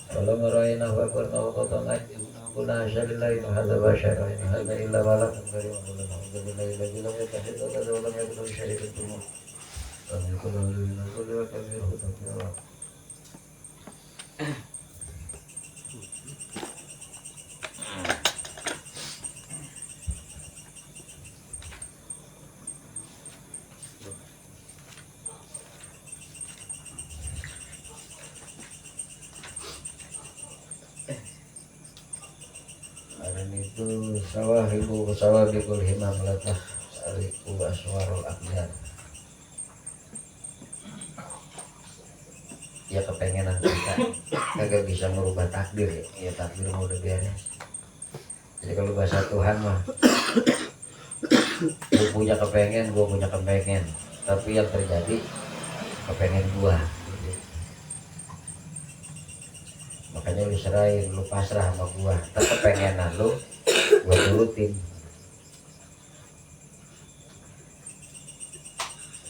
Walau meraina wa qurna wa qatana kuna syalillahi hadza wa syara'in hadza illa malakun karim wa alhamdulillahi alladzi lam yattakhidh walada wa lam yakul lahu syarikun fi mulk wa lam yakul lahu waliyun min dhulli wa kabbirhu takbira. Itu sawahibu sawabikul himam latah sariku aswarul akbar. Ya kepengenan kita kagak bisa merubah takdir ya. Ya takdir mau udah biarnya. Jadi kalau bahasa Tuhan mah gue punya kepengen, gue punya kepengen, tapi yang terjadi kepengen gua. Makanya lu serahin, lu pasrah sama gua. Tak kepengenan lu gua turutin.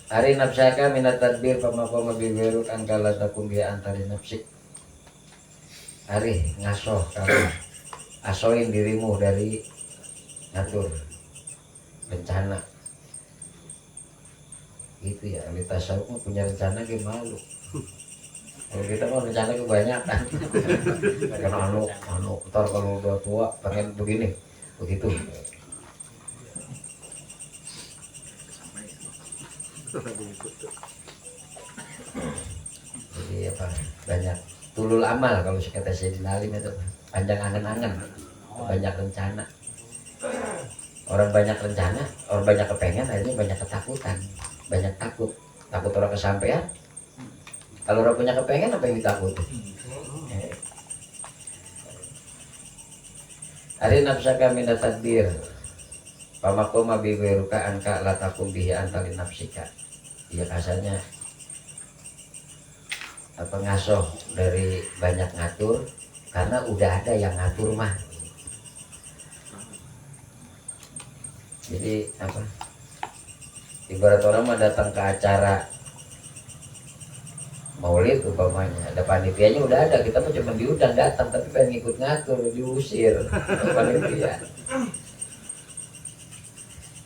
Hari nafsaka minat tadbir pamakoma biberuk angkala takum biya antari nafsik. Hari ngasoh kamu, asoin dirimu dari ngatur rencana. Gitu ya, kita tasawuf punya rencana gimana malu. Kalau kita mau rencana kebanyakan. Karena anu, ntar kalau udah tua pengen begini, begitu. Jadi apa? Banyak tulul amal kalau kata Sayyidina Alim itu, panjang angan-angan, banyak rencana. Orang banyak rencana, orang banyak kepengen, akhirnya banyak ketakutan, banyak takut orang kesampaian. Kalau orang punya kepengen apa yang ditakuti? Hari nafsaka minat tadbir pamakoma biweruka angka latakum bihi antali nafsika. Iya kasarnya apa ngasoh dari banyak ngatur karena udah ada yang ngatur mah. Jadi apa? Ibarat orang mah datang ke acara Maulid umpamanya, ada panitianya udah ada, kita mah cuma diundang datang tapi pengen ikut ngatur, diusir panitia.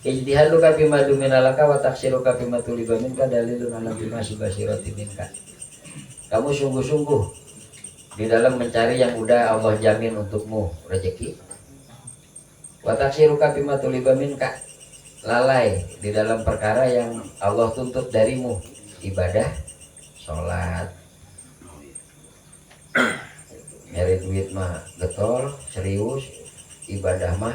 Ijtihaduka bima duminalaka wa taksiruka bima tuliba minka dalilun ala bima subasirati minka. Kamu sungguh-sungguh di dalam mencari yang udah Allah jamin untukmu rezeki. Wa taksiruka bima tuliba minka, lalai di dalam perkara yang Allah tuntut darimu, ibadah, sholat, nyari duit mah getol, serius, ibadah mah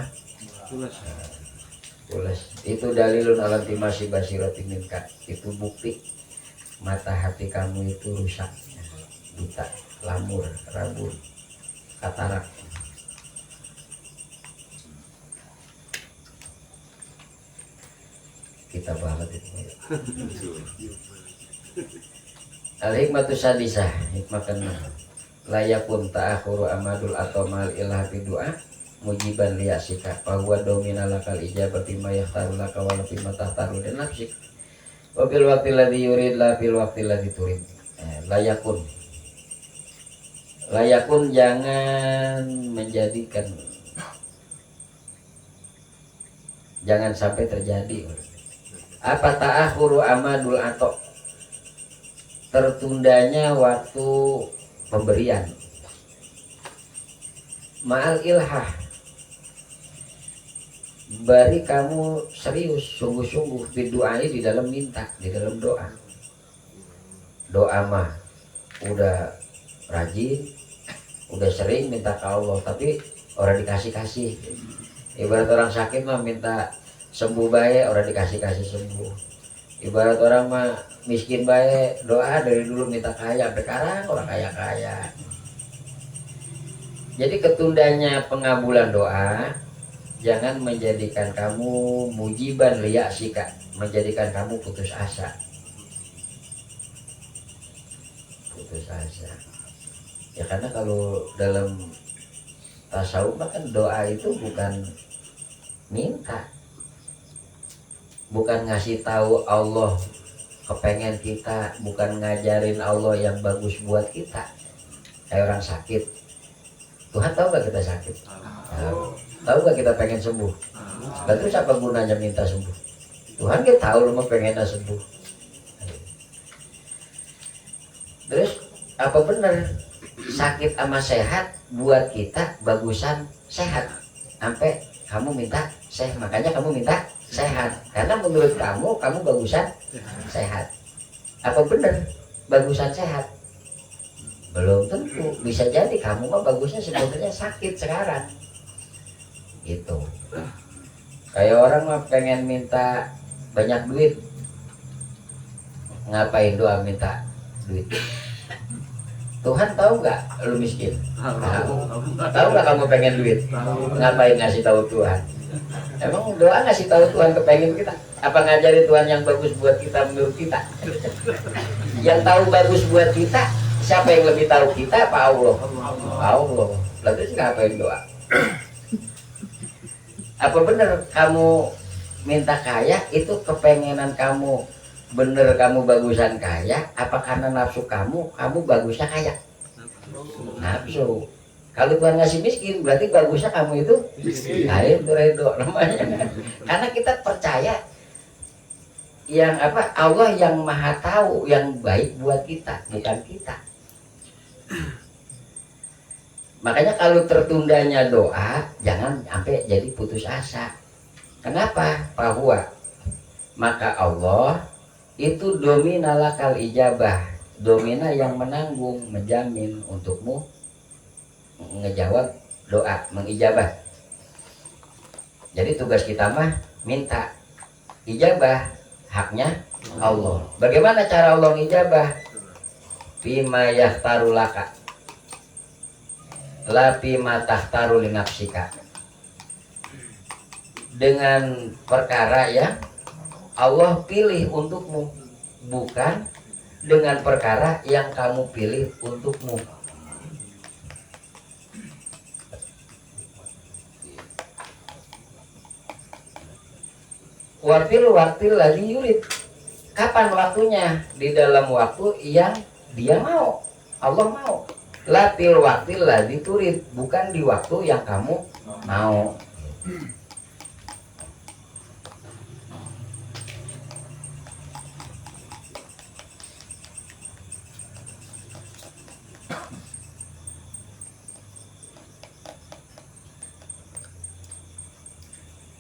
pulas. Itu dalilun alam timasi basirati minka. Itu bukti mata hati kamu itu rusak, buta, lamur, rabun, katarak. Kita banget itu. Al-hikmatu sadisah, hikmah keenam. Layakun ta'akhuru amadul atau mal ilah bidu'a mujiban liyasika bahwa dominalakal ijabati ma yahtaru laka wa lafi ma tahtaru dan nafsik wa bil waqti ladhi yurid la bil waqti ladhi turid. Layakun jangan menjadikan, jangan sampai terjadi apa ta'akhuru amadul atau tertundanya waktu pemberian ma'al ilhah, bari kamu serius sungguh-sungguh berdoa di dalam minta, di dalam doa. Doa mah udah rajin, udah sering minta ke Allah, tapi orang dikasih-kasih. Ibarat orang sakit mah minta sembuh baik, orang dikasih-kasih sembuh. Ibarat orang mah miskin baik, doa dari dulu minta kaya, sampai sekarang orang kaya-kaya. Jadi ketundanya pengabulan doa jangan menjadikan kamu mujiban liyasika, menjadikan kamu putus asa. Putus asa. Ya karena kalau dalam tasawuf kan doa itu bukan minta, bukan ngasih tahu Allah kepengen kita bukan ngajarin Allah yang bagus buat kita. Kayak orang sakit, Tuhan tahu gak kita sakit? Tahu gak kita pengen sembuh? Lalu siapa gunanya minta sembuh? Tuhan kita tahu lu mau pengennya sembuh. Terus apa benar sakit sama sehat buat kita bagusan sehat? Sampai kamu minta sehat, makanya kamu minta sehat. Karena menurut kamu bagusan sehat. Apa benar bagusan sehat? Belum tentu. Bisa jadi kamu mah bagusnya sebenarnya sakit sekarang. Gitu. Kayak orang mah pengen minta banyak duit. Ngapain doa minta duit? Tuhan tahu nggak lu miskin? Tahu nggak kamu pengen duit? Ngapain ngasih tahu Tuhan? Emang doa ngasih tahu Tuhan kepengen kita? Apa ngajarin Tuhan yang bagus buat kita menurut kita? Yang tahu bagus buat kita, siapa yang lebih tahu kita? Apa Allah? Allah. Lalu ngapain doa? Apa benar kamu minta kaya itu kepengenan kamu? Bener kamu bagusan kaya? Apa karena nafsu kamu bagusnya kaya? Nafsu. Kalau Tuhan ngasih miskin berarti bagusnya kamu itu kaya, itu redo namanya. Karena kita percaya yang apa, Allah yang maha tahu yang baik buat kita, bukan kita. Makanya kalau tertundanya doa jangan sampai jadi putus asa. Kenapa? Bahwa maka Allah itu domina lakal ijabah, domina yang menanggung, menjamin untukmu ngejawab doa, mengijabah. Jadi tugas kita mah minta ijabah, haknya Allah. Bagaimana cara Allah ngijabah? Bima yahtaru laka la bima tahtaru li nafsika. Dengan perkara yang Allah pilih untukmu, bukan dengan perkara yang kamu pilih untukmu. Waktil lagi yurid. Kapan waktunya? Di dalam waktu yang dia mau, Allah mau. Latil waktil lagi turid, bukan di waktu yang kamu mau.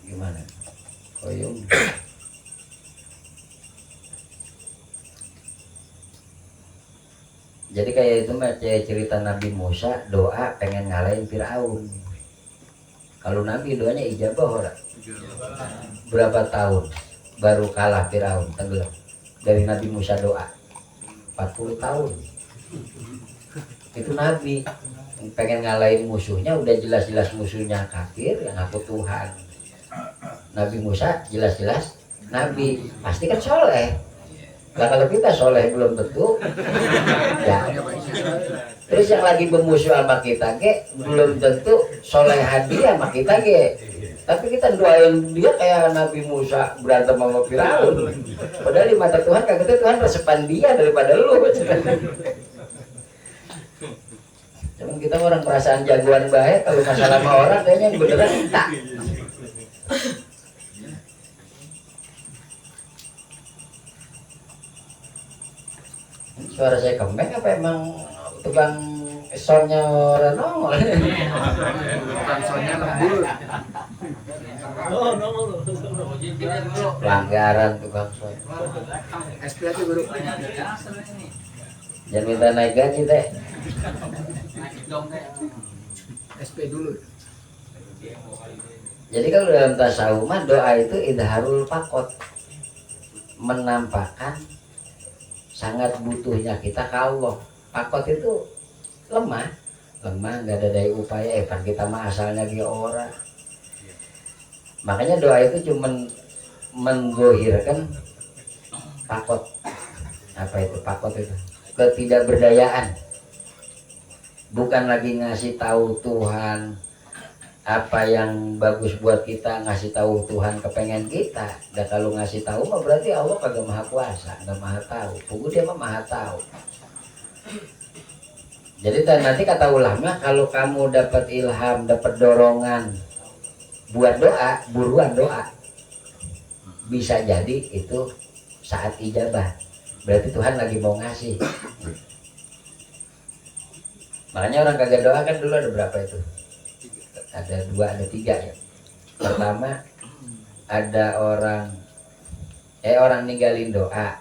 Gimana? Koyong. Jadi kayak itu mah kayak cerita Nabi Musa doa pengen ngalahin Firaun. Kalau Nabi doanya ijabah ora? Berapa tahun baru kalah Firaun tenggelam dari Nabi Musa doa? 40 tahun. Itu Nabi pengen ngalahin musuhnya, udah jelas-jelas musuhnya kafir yang ngaku Tuhan. Nabi Musa jelas-jelas Nabi, pasti kan soleh. Nah kalau kita soleh belum tentu ya. Terus yang lagi bermusuh sama kita belum tentu soleh hadiah sama kita Tapi kita doain dia kayak Nabi Musa berantem sama Firaun. Padahal di mata Tuhan kagak Tuhan resepan dia daripada lu. Cuman kita orang perasaan jagoan baik, kalau masalah sama orang kayaknya yang beneran tak. Suara saya kembang apa emang tukang soundnya orang nongol? Bukan soundnya lembur. Pelanggaran tukang sound. SP aja baru. Jangan minta naik gaji teh. SP dulu. Jadi kalau dalam tasawuf mah doa itu idharul fakot, menampakkan sangat butuhnya kita ke Allah. Fakot itu lemah, nggak ada daya upaya. Kan kita mah asalnya dia orang. Makanya doa itu cuma menggohirkan fakot. Apa itu fakot itu? Ketidakberdayaan. Bukan lagi ngasih tahu Tuhan apa yang bagus buat kita ngasih tahu Tuhan kepengen kita. Dan kalau ngasih tahu mah berarti Allah kagak maha kuasa, nggak maha tahu. Pugu dia mah maha tahu. Jadi nanti kata ulama, kalau kamu dapat ilham, dapat dorongan buat doa, buruan doa. Bisa jadi itu saat ijabah. Berarti Tuhan lagi mau ngasih. Makanya orang kagak doa kan dulu ada berapa itu? Ada 2, ada 3 ya. Pertama ada orang ninggalin doa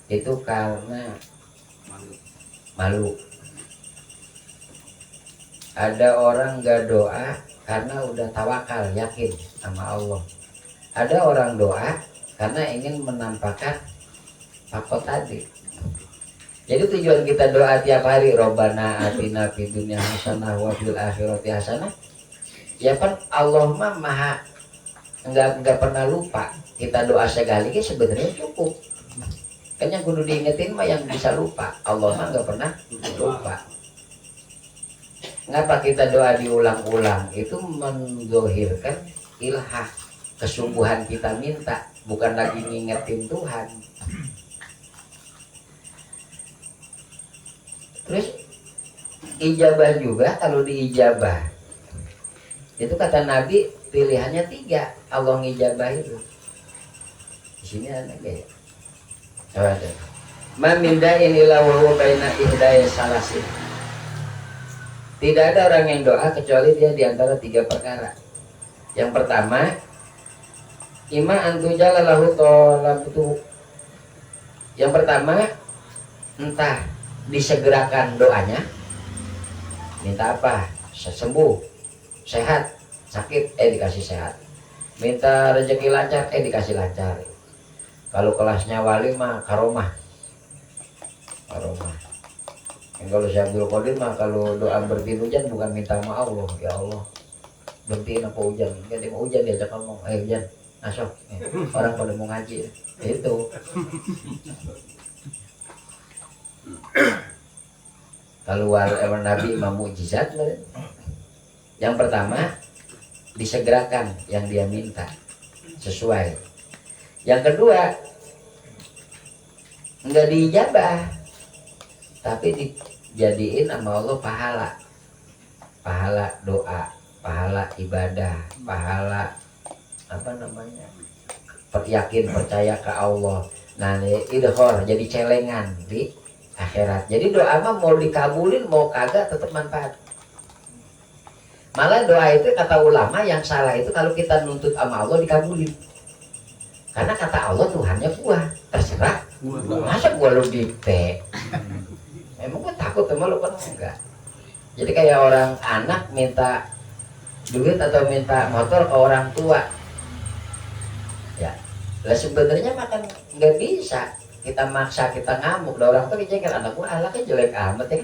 itu karena malu. Ada orang gak doa karena udah tawakal, yakin sama Allah. Ada orang doa karena ingin menampakkan fakot tadi. Jadi tujuan kita doa tiap hari, Robbana atina fid dunya hasanah wa fil akhirati hasanah. Ya kan Allah mah maha enggak pernah lupa. Kita doa sekali ke sebenarnya cukup. Kan yang kudu diingetin mah yang bisa lupa. Allah mah enggak pernah lupa. Ngapa kita doa diulang-ulang? Itu menzohirkan ilhah, kesungguhan kita minta, bukan lagi ngingetin Tuhan. Terus ijabah juga, kalau diijabah itu kata Nabi pilihannya 3 Allah ngijabah itu. Di sini ada ya. Coba deh. Ma min da'in illa wa huwa baina ihda'i salasin. Tidak ada orang yang doa kecuali dia diantara 3 perkara. Yang pertama, ima antujala lahu tolabtu. Yang pertama, entah disegerakan doanya. Minta apa? Sembuh, sehat, sakit, dikasih sehat. Minta rezeki lancar, dikasih lancar. Kalau kelasnya wali mah karomah. Karomah. Yang kalau saya Abdul Qadir mah kalau doa berhenti hujan bukan minta sama Allah, ya Allah berhentiin apa hujan, dia mau hujan diajak ngomong, hujan, masuk, orang pada mau ngaji, itu. Kalau Nabi Imam mukjizat, yang pertama disegerakan yang dia minta sesuai. Yang kedua enggak diijabah, tapi dijadiin sama Allah pahala doa, pahala ibadah, pahala apa namanya, yakin percaya ke Allah. Nah idhor jadi celengan di akhirat. Jadi doa mah mau dikabulin mau kagak tetap manfaat. Malah doa itu kata ulama yang salah itu kalau kita nuntut sama Allah dikabulin. Karena kata Allah Tuhannya gua, terserah. Masa gua lu dikte? Emang gue takut sama lu kan enggak. Jadi kayak orang anak minta duit atau minta motor ke orang tua. Ya, lah sebenarnya makan nggak bisa. Kita maksa, kita ngamuk. Udah orang tua dicengkel, anak gue anaknya jelek amat ya.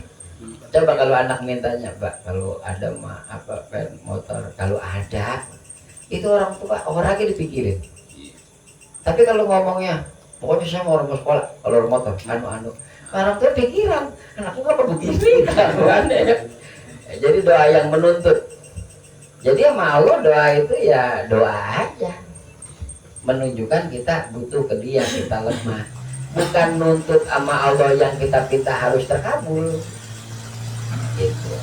Coba kalau anak mintanya, Pak, kalau ada mah apa motor, kalau ada itu orang tua orangnya dipikirin. Tapi kalau ngomongnya, pokoknya saya mau orang sekolah, kalau motor, anu. Orang tua pikiran, anakku ngapa begini kan aneh. Jadi doa yang menuntut. Jadi sama Allah doa itu ya doa aja. Menunjukkan kita butuh ke dia, kita lemah. Bukan nuntut sama Allah yang kita pinta harus terkabul. Gitu.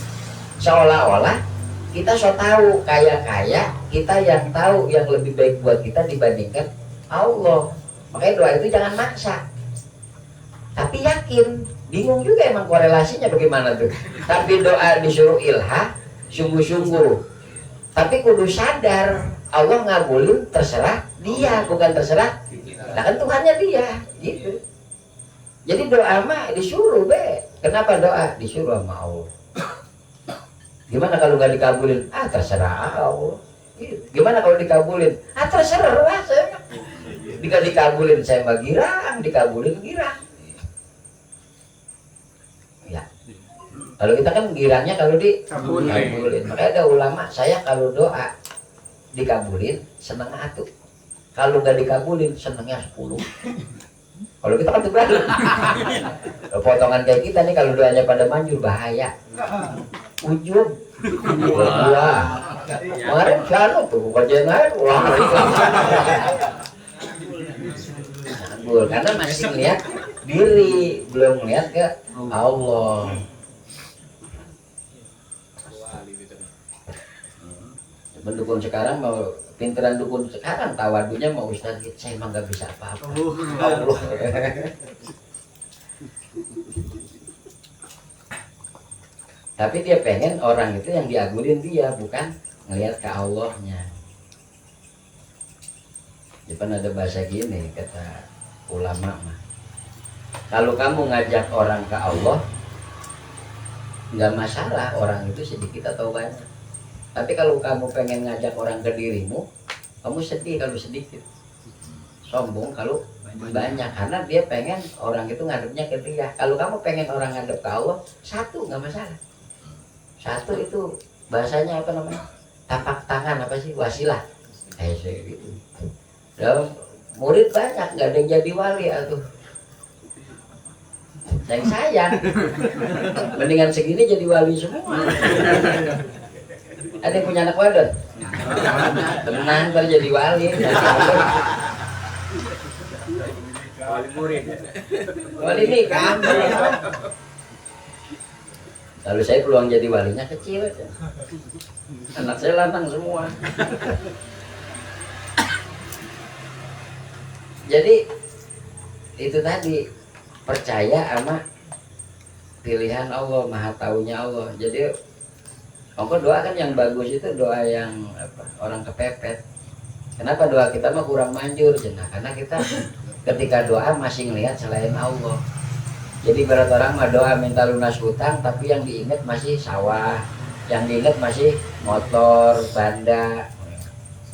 Seolah-olah kita so tahu, kaya-kaya kita yang tahu yang lebih baik buat kita dibandingkan Allah. Makanya doa itu jangan maksa. Tapi yakin, bingung juga emang korelasinya bagaimana tuh. Tapi doa disuruh ilhah, sungguh-sungguh. Tapi kudu sadar, Allah ngabulin terserah dia, bukan terserah. Nah kan Tuhannya dia, gitu. Jadi doa mah disuruh be. Kenapa doa? Disuruh sama Allah. Gimana kalau nggak dikabulin? Terserah Allah. Gimana kalau dikabulin? Terserah saya. Jika dikabulin saya mah girang, dikabulin girang. Ya. Kalau kita kan girangnya kalau dikabulin. Makanya ada ulama, saya kalau doa dikabulin seneng atuh. Kalau nggak dikabulin senengnya 10. Kalau kita kan terbalik. Potongan kayak kita nih kalau doanya pada manjur bahaya. ujung. Wah, kemarin siapa tuh kajian air, wah. Nganggur, karena masih lihat diri, belum lihat ke Allah. Dukun sekarang mau pinteran dukun sekarang tawadunya mau Ustaz gitu, saya emang gak bisa apa-apa. Allah. Tapi dia pengen orang itu yang diagungin dia, bukan ngelihat ke Allahnya. Depan ada bahasa gini kata ulama mah, kalau kamu ngajak orang ke Allah nggak masalah orang itu sedikit atau banyak. Tapi kalau kamu pengen ngajak orang ke dirimu, kamu sedih kalau sedikit, sombong kalau banyak, karena dia pengen orang itu ngadepnya ke dia. Kalau kamu pengen orang ngadep ke Allah, satu nggak masalah. Satu itu bahasanya apa namanya? Tapak tangan apa sih? Wasilah. Gitu. Dan murid banyak, nggak ada yang jadi wali atuh. Dan sayang, mendingan segini jadi wali semua. Ada yang punya anak wadon? Tenang, ntar jadi wali. Wali murid. Wali nikah. Lalu saya peluang jadi walinya kecil aja. Anak saya lantang semua. Jadi itu tadi, percaya sama pilihan Allah, maha taunya Allah. Jadi doa kan yang bagus itu doa yang apa, orang kepepet. Kenapa doa kita mah kurang manjur? Karena kita ketika doa masih ngelihat selain Allah. Jadi berat orang mah doa minta lunas hutang, tapi yang diingat masih sawah, yang diingat masih motor, banda.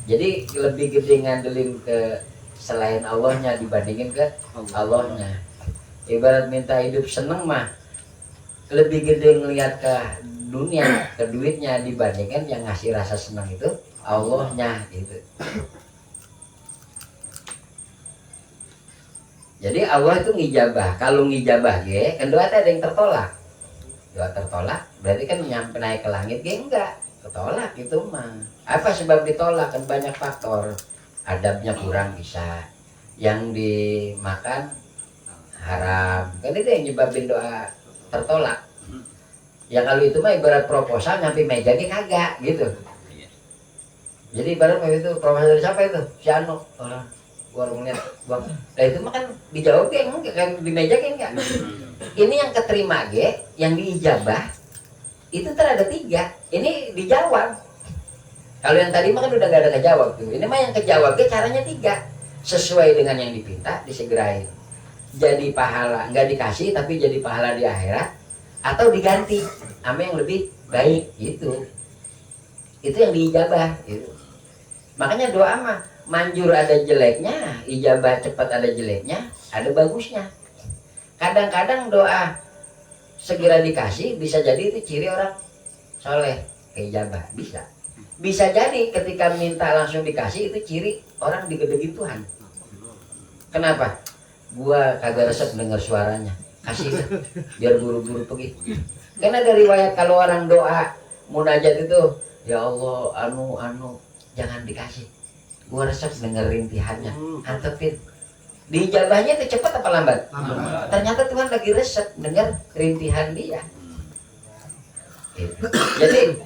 Jadi lebih gede ngandelin ke selain Allahnya dibandingin ke Allahnya. Ibarat minta hidup seneng mah lebih gede ngelihat ke dunia, ke duitnya dibandingkan yang ngasih rasa senang itu Allahnya gitu. Jadi Allah itu ngijabah. Kalau ngijabah ge, kan doa ada yang tertolak. Doa tertolak berarti kan nyampe naik ke langit ge enggak. Tertolak itu mah. Apa sebab ditolak? Kan banyak faktor. Adabnya kurang bisa. Yang dimakan haram. Kan itu yang nyebabin doa tertolak. Ya kalau itu mah ibarat proposal nyampe meja ge kagak gitu. Jadi ibarat itu proposal dari siapa itu? Si Anu. Gua ngeliat gua. Nah itu mah kan dijawab ge enggak, kan di meja ge enggak. Ini yang keterima ge, yang diijabah itu ada 3. Ini dijawab. Kalau yang tadi mah kan udah gak ada kejawab tuh. Ini mah yang kejawab ge caranya 3. Sesuai dengan yang dipinta disegerain. Jadi pahala, enggak dikasih tapi jadi pahala di akhirat, atau diganti sama yang lebih baik gitu. Itu yang diijabah gitu. Makanya doa mah manjur ada jeleknya, ijabah cepat ada jeleknya, ada bagusnya. Kadang-kadang doa segera dikasih bisa jadi itu ciri orang soleh, ijabah bisa. Bisa jadi ketika minta langsung dikasih itu ciri orang digedegin Tuhan. Kenapa? Gua kagak resep dengar suaranya, kasih biar buru-buru pergi. Karena dari riwayat kalau orang doa munajat itu, ya Allah anu jangan dikasih. Gua resep denger rintihannya, antepin. Diijabahnya itu cepat apa lambat? Ternyata Tuhan lagi resep dengar rintihan dia. Jadi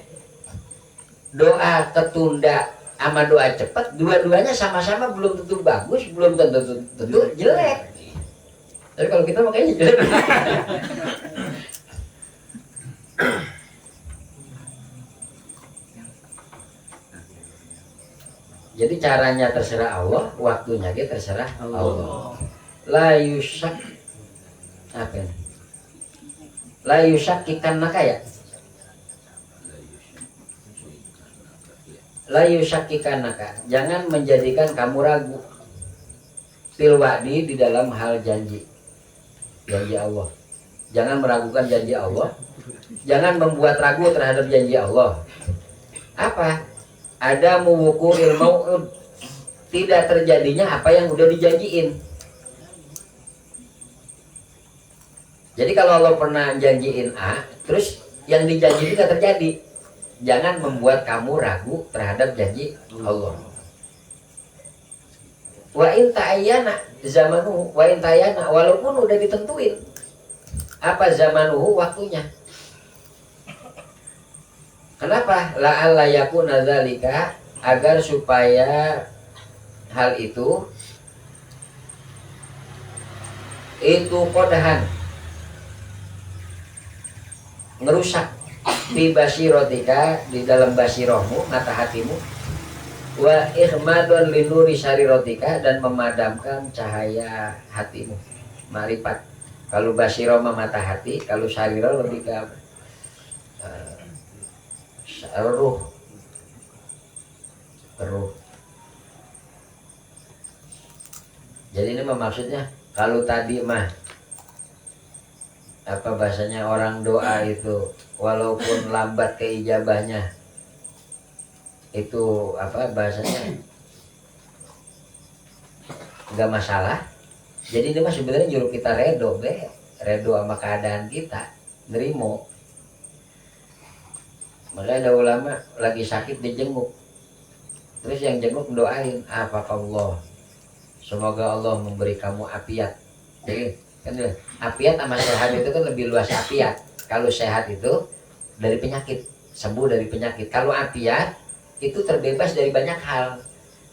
doa ketunda sama doa cepat, dua-duanya sama-sama belum tentu bagus, belum tentu jelek. Tapi kalau kita makanya jelek. Jadi caranya terserah Allah, waktunya dia terserah Allah. La yusak apa ini? La yusakkikanaka ya? La yusakkikanaka. Jangan menjadikan kamu ragu. Fil wa'di di dalam hal janji. Janji Allah. Jangan meragukan janji Allah. Jangan membuat ragu terhadap janji Allah. Apa? Ada muwuqul mau'ud, tidak terjadinya apa yang udah dijanjiin. Jadi kalau Allah pernah janjiin A, terus yang dijanji itu gak terjadi. Jangan membuat kamu ragu terhadap janji Allah. Wa in ta'ayyana zamanuhu, wa in ta'ayyana, walaupun udah ditentuin apa zamanuhu, waktunya. Kenapa? La'alla yakuna dzalika, agar supaya hal itu kodahan, ngerusak di basirotika, di dalam basirohmu, mata hatimu, wa ihmadun linuri syarirotika, dan memadamkan cahaya hatimu, marifat. Kalau basiroh mata hati, kalau syariroh lebih ke ruh. Jadi ini maksudnya, kalau tadi mah apa bahasanya, orang doa itu walaupun lambat keijabahnya, itu apa bahasanya, nggak masalah. Jadi ini mah sebenarnya nyuruh kita redo sama keadaan kita, nerimo. Makanya ada ulama lagi sakit dijenguk, terus yang jenguk doain, apa Allah, semoga Allah memberi kamu afiat. Jadi kan afiat sama sehat itu kan lebih luas. Afiat, kalau sehat itu dari penyakit, sembuh dari penyakit. Kalau afiat itu terbebas dari banyak hal.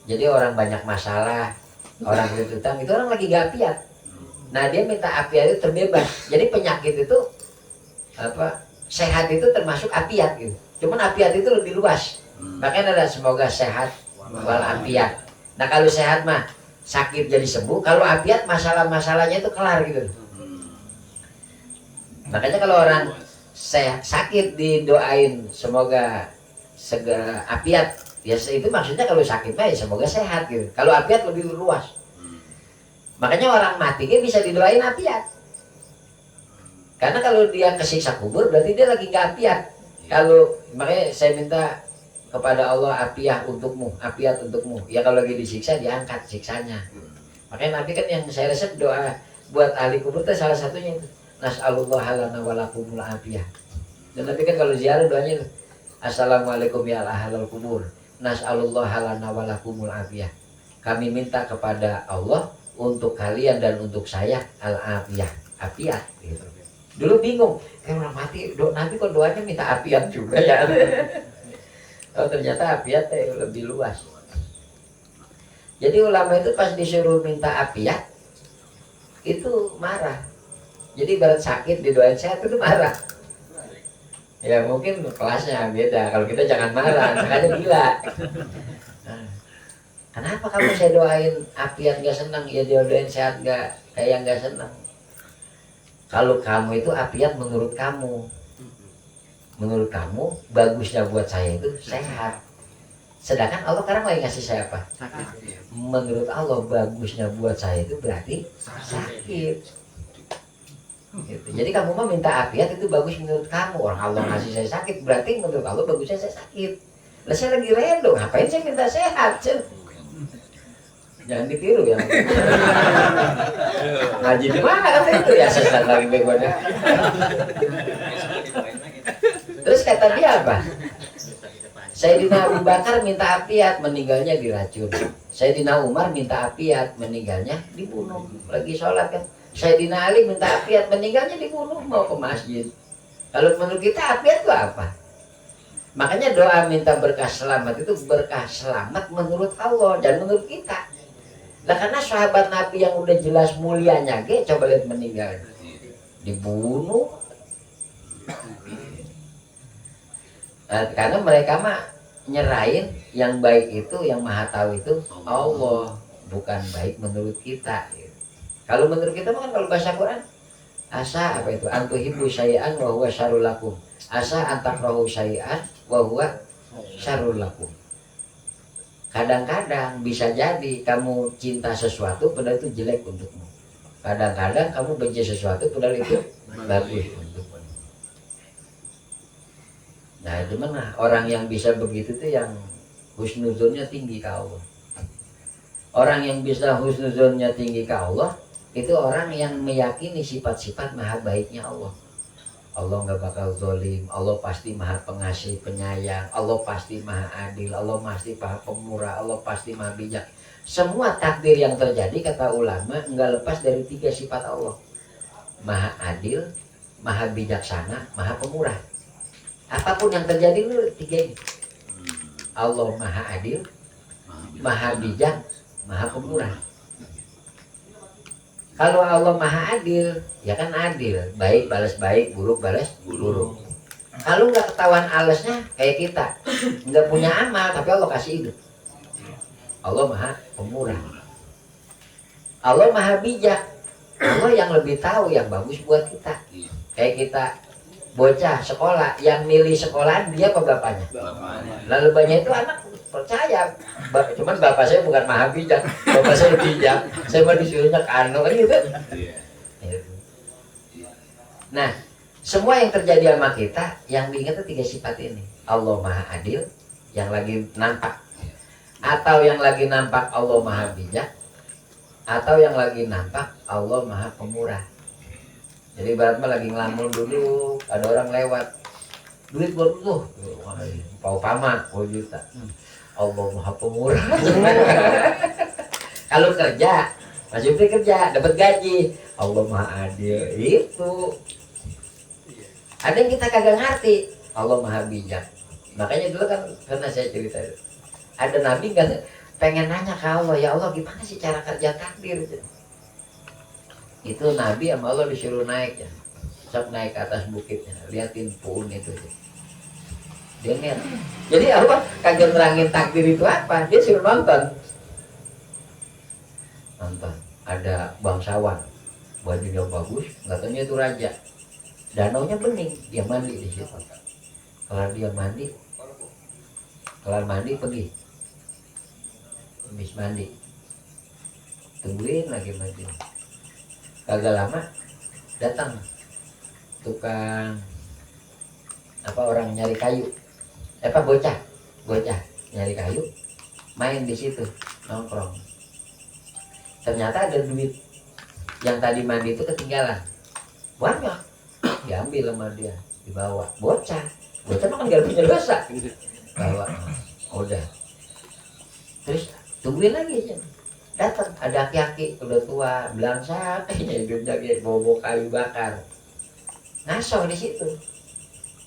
Jadi orang banyak masalah, orang berutang, itu orang lagi gak afiat. Nah dia minta afiat itu terbebas. Jadi penyakit itu apa, sehat itu termasuk afiat gitu. Cuman afiat itu lebih luas. Makanya ada semoga sehat wal afiat. Nah kalau sehat mah sakit jadi sembuh, kalau afiat masalah-masalahnya itu kelar gitu. Makanya kalau orang sakit didoain semoga segera afiat, ya itu maksudnya kalau sakit mah ya semoga sehat gitu. Kalau afiat lebih luas. Makanya orang mati bisa didoain afiat. Karena kalau dia kesiksa kubur berarti dia lagi nggak afiat. Kalau makanya saya minta kepada Allah afiat untukmu, afiat untukmu. Ya kalau lagi disiksa diangkat siksanya. Makanya Nabi kan yang saya resep doa buat ahli kubur itu salah satunya itu. Nas'alullah lana wa lakumul afiyah. Dan Nabi kan kalau ziarah doanya itu, Assalamualaikum ya ahlal kubur. Nas'alullah lana wa lakumul afiyah. Kami minta kepada Allah untuk kalian dan untuk saya al-afiyah, afiat gitu. Dulu bingung, orang mati Nabi kok doanya minta afiat juga ya. Oh ternyata afiat lebih luas. Jadi ulama itu pas disuruh minta afiat itu marah. Jadi ibarat sakit didoain sehat itu marah. Ya mungkin kelasnya beda. Kalau kita jangan marah, makanya gila. Kenapa kamu saya doain afiat gak senang, ya dia doain sehat gak kayak gak senang? Kalau kamu itu afiat menurut kamu bagusnya buat saya itu sehat. Sedangkan Allah sekarang lagi ngasih saya apa? Menurut Allah bagusnya buat saya itu berarti sakit. Gitu. Jadi kamu mau minta afiat itu bagus menurut kamu. Orang Allah ngasih saya sakit berarti menurut Allah bagusnya saya sakit. Lah saya lagi redo, ngapain saya minta sehat? Jangan ditiru ya. Ngaji di mana kata itu ya, sesat lagi begonya. Terus kata dia apa? Sayyidina Abu Bakar minta afiat, meninggalnya diracun. Sayyidina Umar minta afiat, meninggalnya dibunuh. Lagi sholat kan. Sayyidina Ali minta afiat, meninggalnya dibunuh, mau ke masjid. Kalau menurut kita afiat itu apa? Makanya doa minta berkah selamat itu berkah selamat menurut Allah dan menurut kita. Nah karena sahabat Nabi yang udah jelas mulianya coba lihat meninggal, dibunuh. Nah, karena mereka mah nyerahin yang baik itu, yang maha tahu itu Allah, bukan baik menurut kita. Kalau menurut kita kan kalau bahasa Quran, asa apa itu? Antuhibbu syai'an wa huwa syarrul lakum. Asa antakrahu syai'an wa huwa syarrul lakum. Kadang-kadang bisa jadi kamu cinta sesuatu padahal itu jelek untukmu. Kadang-kadang kamu benci sesuatu padahal itu bagus untukmu. Nah gimana orang yang bisa begitu tuh yang husnuzonnya tinggi ke Allah. Orang yang bisa husnuzonnya tinggi ke Allah itu orang yang meyakini sifat-sifat maha baiknya Allah. Allah nggak bakal zolim, Allah pasti maha pengasih penyayang, Allah pasti maha adil, Allah pasti maha pemurah, Allah pasti maha bijak. Semua takdir yang terjadi kata ulama nggak lepas dari 3 sifat Allah. Maha adil, maha bijaksana, maha pemurah. Apapun yang terjadi lu 3 ini. Allah maha adil, maha bijak, maha pemurah. Kalau Allah maha adil, ya kan adil. Baik balas baik, buruk balas buruk. Kalau nggak ketahuan alasnya kayak kita, nggak punya amal, tapi Allah kasih hidup. Allah maha pemurah. Allah maha bijak. Allah yang lebih tahu yang bagus buat kita. Kayak kita bocah sekolah, yang milih sekolahan dia apa bapaknya? Lalu banyak itu anak percaya. Cuman bapak saya bukan maha bijak, bapak saya bijak. Saya mau disuruhnya kano kan gitu. Nah, semua yang terjadi sama kita yang diingat itu 3 sifat ini. Allah maha adil, yang lagi nampak. Atau yang lagi nampak Allah maha bijak, atau yang lagi nampak Allah maha pemurah. Jadi ibarat mah lagi ngelamun dulu, ada orang lewat, duit buat tuh, pau pama, 10 juta. Allah maha pemurah. Kalau kerja, Mas Jupri kerja, dapat gaji, Allah maha adil. Itu. Ada yang kita kagak ngerti, Allah maha bijak. Makanya dulu kan pernah saya cerita, ada nabi kan pengen nanya ke Allah, ya Allah gimana sih cara kerja takdir? Itu nabi sama Allah disuruh naik ya, sok naik ke atas bukitnya, liatin pohon itu. Dia lihat. Jadi Allah kagak nerangin takdir itu apa, dia suruh nonton. Nonton, ada bangsawan, bajunya bagus, katanya itu raja. Danaunya bening, dia mandi di situ. Kalau dia mandi, kelar mandi pergi. Habis mandi, tungguin lagi mandi. Kagak lama datang tukang apa orang nyari kayu, bocah nyari kayu, main di situ nongkrong. Ternyata ada duit yang tadi mandi itu ketinggalan, banyak, diambil sama dia, dibawa. Bocah makan gak punya dosa, bawa, udah. Terus tungguin lagi, datang ada aki-aki udah tua, belangsak, hidupnya kayak bawa kayu bakar, ngaso di situ.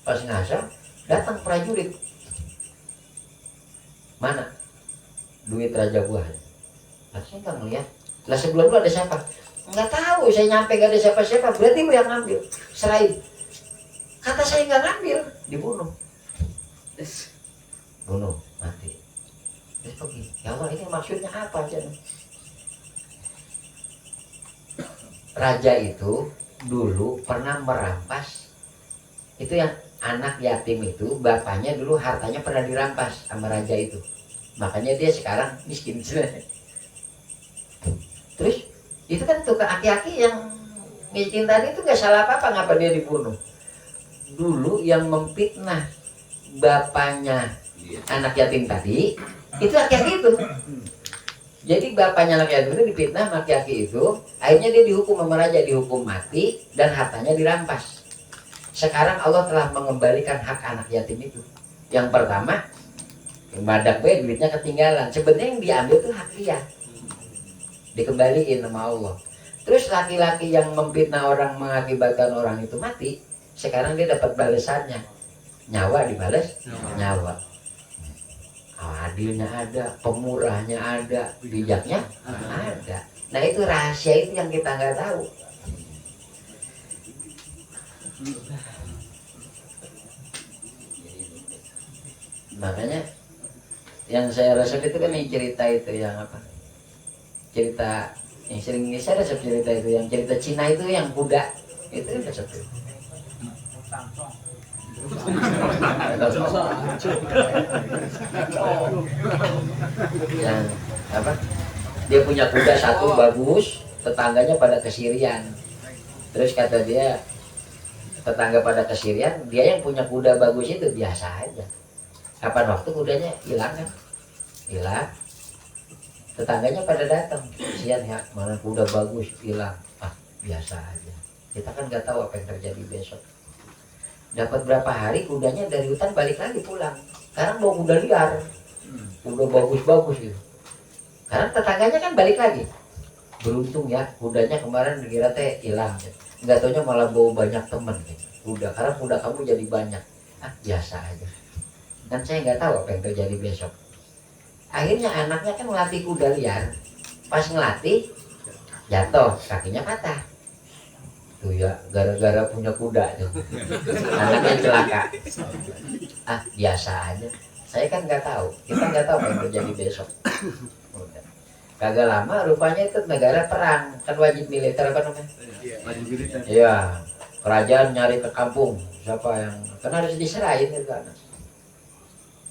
Pas ngaso, datang prajurit, mana duit raja gua? Saya nggak ngeliat. Lah sebelum lu ada siapa? Nggak tahu, saya nyampe gak ada siapa-siapa. Berarti lu yang ngambil, serahin. Kata saya nggak ngambil, dibunuh, bunuh, mati. Terus pergi, ya Allah ini maksudnya apa aja? Raja itu dulu pernah merampas, itu yang anak yatim itu, bapaknya dulu hartanya pernah dirampas sama raja itu, makanya dia sekarang miskin. Terus itu kan tukang aki-aki yang miskin tadi itu nggak salah apa-apa, ngapa dia dibunuh? Dulu yang memfitnah bapaknya anak yatim tadi itu aki-aki itu. Jadi bapaknya anak yatim itu difitnah sama aki-aki itu, akhirnya dia dihukum sama raja, dihukum mati dan hartanya dirampas. Sekarang Allah telah mengembalikan hak anak yatim itu. Yang pertama, badak duitnya ketinggalan. Sebenarnya yang diambil itu hak dia, dikembaliin sama Allah. Terus laki-laki yang memfitnah orang mengakibatkan orang itu mati, sekarang dia dapat balasannya, nyawa dibalas nyawa. Adilnya ada, pemurahnya ada, bijaknya ada. Nah itu rahasia itu yang kita nggak tahu. Makanya yang saya rasa itu kan yang cerita itu yang apa? Cerita yang sering saya rasa cerita itu yang cerita Cina itu yang kuda itu udah satu. Yang apa? Dia punya kuda satu bagus, tetangganya pada kesirian. Terus kata dia, tetangga pada kesirian, dia yang punya kuda bagus itu biasa aja. Kapan waktu kudanya hilang kan? Hilang. Tetangganya pada datang, kesian ya, mana kuda bagus hilang. Ah, biasa aja. Kita kan nggak tahu apa yang terjadi besok. Dapat berapa hari kudanya dari hutan balik lagi pulang. Sekarang bawa kuda liar, udah bagus-bagus gitu. Karena tetangganya kan balik lagi. Beruntung ya, kudanya kemarin dikira teh hilang. Nggak taunya malah bawa banyak temen gitu. Kuda, karena kuda kamu jadi banyak. Ah, biasa aja. Dan saya nggak tahu apa yang terjadi besok. Akhirnya anaknya kan melatih kuda liar. Pas ngelatih, jatuh, kakinya patah. Tuh ya, gara-gara punya kuda tuh. Anaknya celaka. Ah, biasa aja. Saya kan nggak tahu. Kita nggak tahu apa yang terjadi besok. Udah. Kagak lama, rupanya itu negara perang. Kan wajib militer apa namanya? Wajib militer. Iya. Kerajaan nyari ke kampung. Siapa yang... Kan harus diserahin gitu kan.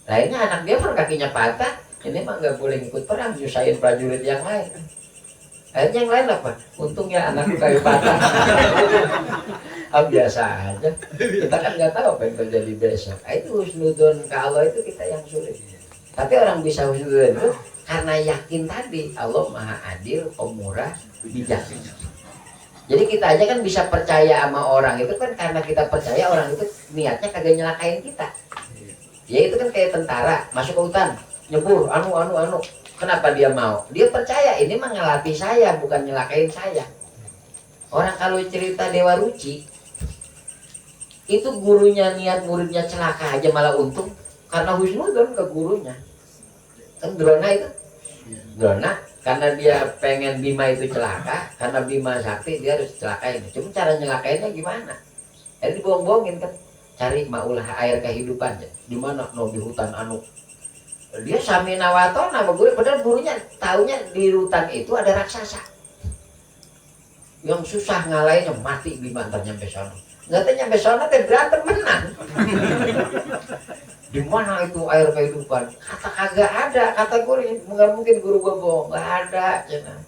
Akhirnya anak dia pun kakinya patah. Ini mah nggak boleh ikut perang. Nyusahin prajurit yang lain. Akhirnya yang lain apa? Untungnya anakku kayu patah. Ah, biasa aja. Kita kan nggak tahu apa yang terjadi besok. Itu husnudon ke Allah itu kita yang sulit. Tapi orang bisa husnudon itu karena yakin tadi Allah maha adil, pemurah, bijak. Jadi kita aja kan bisa percaya sama orang itu kan karena kita percaya orang itu niatnya kagak nyelakain kita. Ya itu kan kayak tentara masuk ke hutan, nyebur, anu. Kenapa dia mau? Dia percaya ini mah ngelatih saya, bukan nyelakain saya. Orang kalau cerita Dewa Ruci, itu gurunya niat muridnya celaka aja malah untung. Karena husnudon ke gurunya. Kan Drona itu. Drona, karena dia pengen Bima itu celaka, karena Bima sakti dia harus celakain. Cuma cara nyelakainnya gimana? Jadi dibohong-bohongin kan. Cari maulah air kehidupan. Di mana? No, di hutan anu. Dia sami nawato nama guru, padahal gurunya taunya di hutan itu ada raksasa yang susah ngalahinnya, mati Bima ntar nyampe sana. Nggak tahu nyampe sana teh berantem menang. Di mana itu air kehidupan? Kata kagak ada, kata guru. Nggak mungkin guru gua bohong, nggak ada. Cina.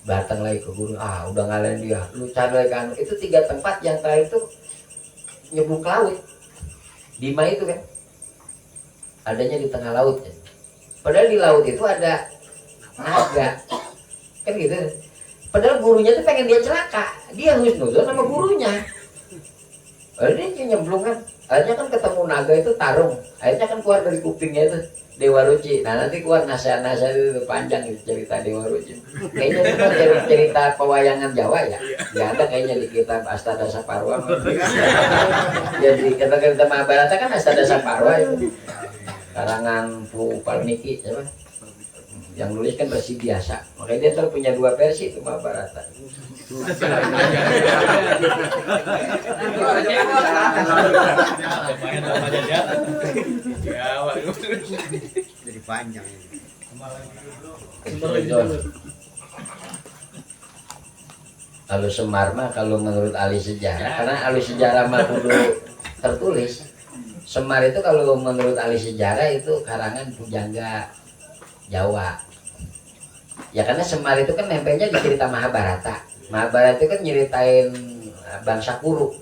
Datang lagi ke guru, udah ngalahin dia. Lu cari lagi kan, itu 3 tempat yang terakhir itu nyebuk laut. Bima itu kan adanya di tengah laut ya. Padahal di laut itu ada naga kan gitu. Padahal gurunya tuh pengen dia celaka, dia husnuzon sama gurunya. Akhirnya dia nyemplung kan. Akhirnya kan ketemu naga itu tarung. Akhirnya kan keluar dari kupingnya itu Dewa Ruci. Nah nanti keluar nasihat-nasihat itu panjang gitu cerita Dewa Ruci. Kayaknya itu kan cerita pewayangan Jawa ya. Gak ada kayaknya di kitab Astadasaparwa. Jadi kita Mahabharata kan Astadasaparwa itu. Karangan Pu Palmiki siapa? Yang nulis kan versi biasa. Makanya dia tuh punya 2 versi itu Mahabharata. Jadi panjang. Kalau Semar mah kalau menurut ahli sejarah, karena ahli sejarah mah kudu tertulis. Semar itu kalau menurut ahli sejarah itu karangan pujangga Jawa. Ya karena Semar itu kan nempelnya di cerita Mahabharata. Mahabharata itu kan nyeritain bangsa Kuru.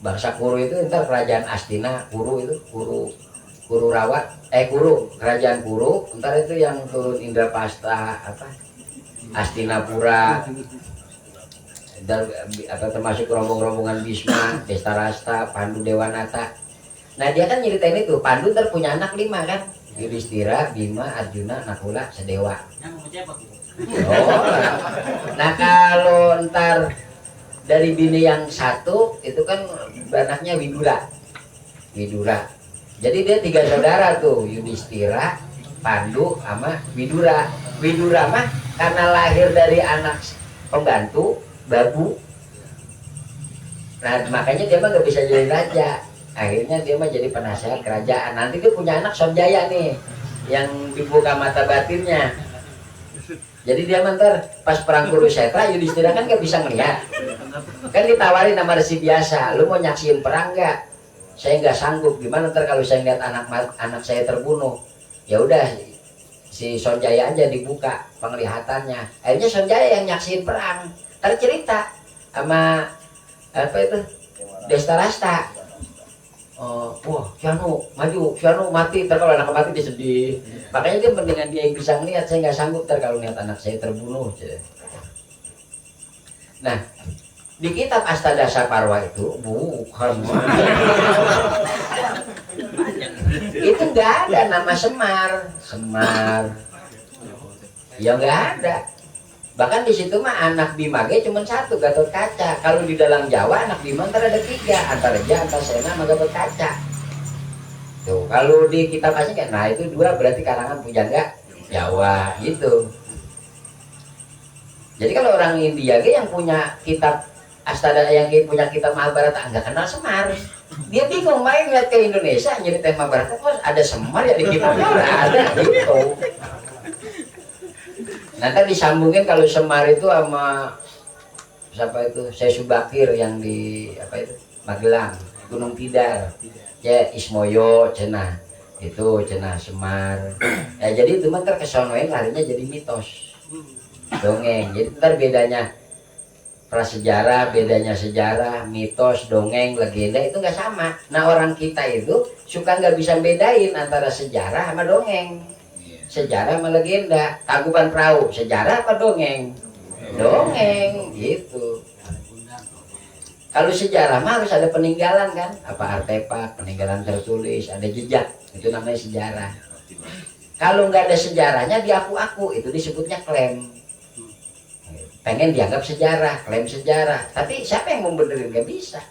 Bangsa Kuru itu ntar kerajaan Astina, Kuru itu Kuru Rawat, Kuru, kerajaan Kuru, ntar itu yang turun Indrapasta apa? Astinapura. Dan apa termasuk rombongan Bisma, Destarasta, Pandu Dewanata. Nah dia kan nyeritain itu, Pandu ntar punya anak 5 kan, Yudhistira, Bima, Arjuna, Nakula, Sedewa. Oh, nah kalau ntar dari bini yang 1 itu kan anaknya Widura. Jadi dia 3 saudara tuh, Yudhistira, Pandu, sama Widura. Widura mah karena lahir dari anak pembantu, babu. Nah makanya dia mah gak bisa jadi raja. Akhirnya dia mah jadi penasehat kerajaan. Nanti dia punya anak Sonjaya nih, yang dibuka mata batinnya. Jadi dia mantar pas perang Kurusetra, Yudhistira kan gak bisa ngeliat. Kan ditawarin sama resi biasa, lu mau nyaksiin perang gak? Saya nggak sanggup. Gimana ntar kalau saya lihat anak saya terbunuh? Ya udah, si Sonjaya aja dibuka penglihatannya. Akhirnya Sonjaya yang nyaksiin perang. Ntar cerita sama apa itu Destarasta. Wah, Syanu maju, Syanu mati. Ntar kalau anak mati dia sedih. Makanya dia mendingan dia yang bisa ngeliat. Saya nggak sanggup ntar kalau lihat anak saya terbunuh. Nah, Di kitab Astadasa Parwa itu bukan. Itu nggak ada nama Semar. Ya nggak ada. Bahkan di situ mah anak Bima ge cuma satu, Gatot Kaca. Kalau di dalam Jawa anak Bima ntar ada 3, Antareja, Antasena, sama Gatot Kaca. Tuh, kalau di kitab asli kan, nah itu 2 berarti karangan pujangga Jawa gitu. Jadi kalau orang India ge yang punya kitab Astada, yang punya kitab Mahabharata nggak kenal Semar. Dia bingung main lihat ke Indonesia nyeritain Mahabharata, kok ada Semar ya di kitabnya nggak ada gitu. Nanti disambungin kalau Semar itu sama siapa itu, saya Subakir yang di apa itu Magelang, Gunung Tidar, ya Ismoyo cenah itu cenah Semar. Ya jadi itu mah terkesonoin larinya jadi mitos, dongeng. Jadi ntar bedanya prasejarah, bedanya sejarah, mitos, dongeng, legenda itu nggak sama. Nah orang kita itu suka nggak bisa bedain antara sejarah sama dongeng. Sejarah sama legenda. Tangkuban Perahu sejarah apa dongeng? Dongeng gitu. Kalau sejarah mah harus ada peninggalan kan, apa artefak, peninggalan tertulis, ada jejak, itu namanya sejarah. Kalau nggak ada sejarahnya diaku-aku, itu disebutnya klaim. Pengen dianggap sejarah, klaim sejarah, tapi siapa yang mau benerin? Nggak bisa.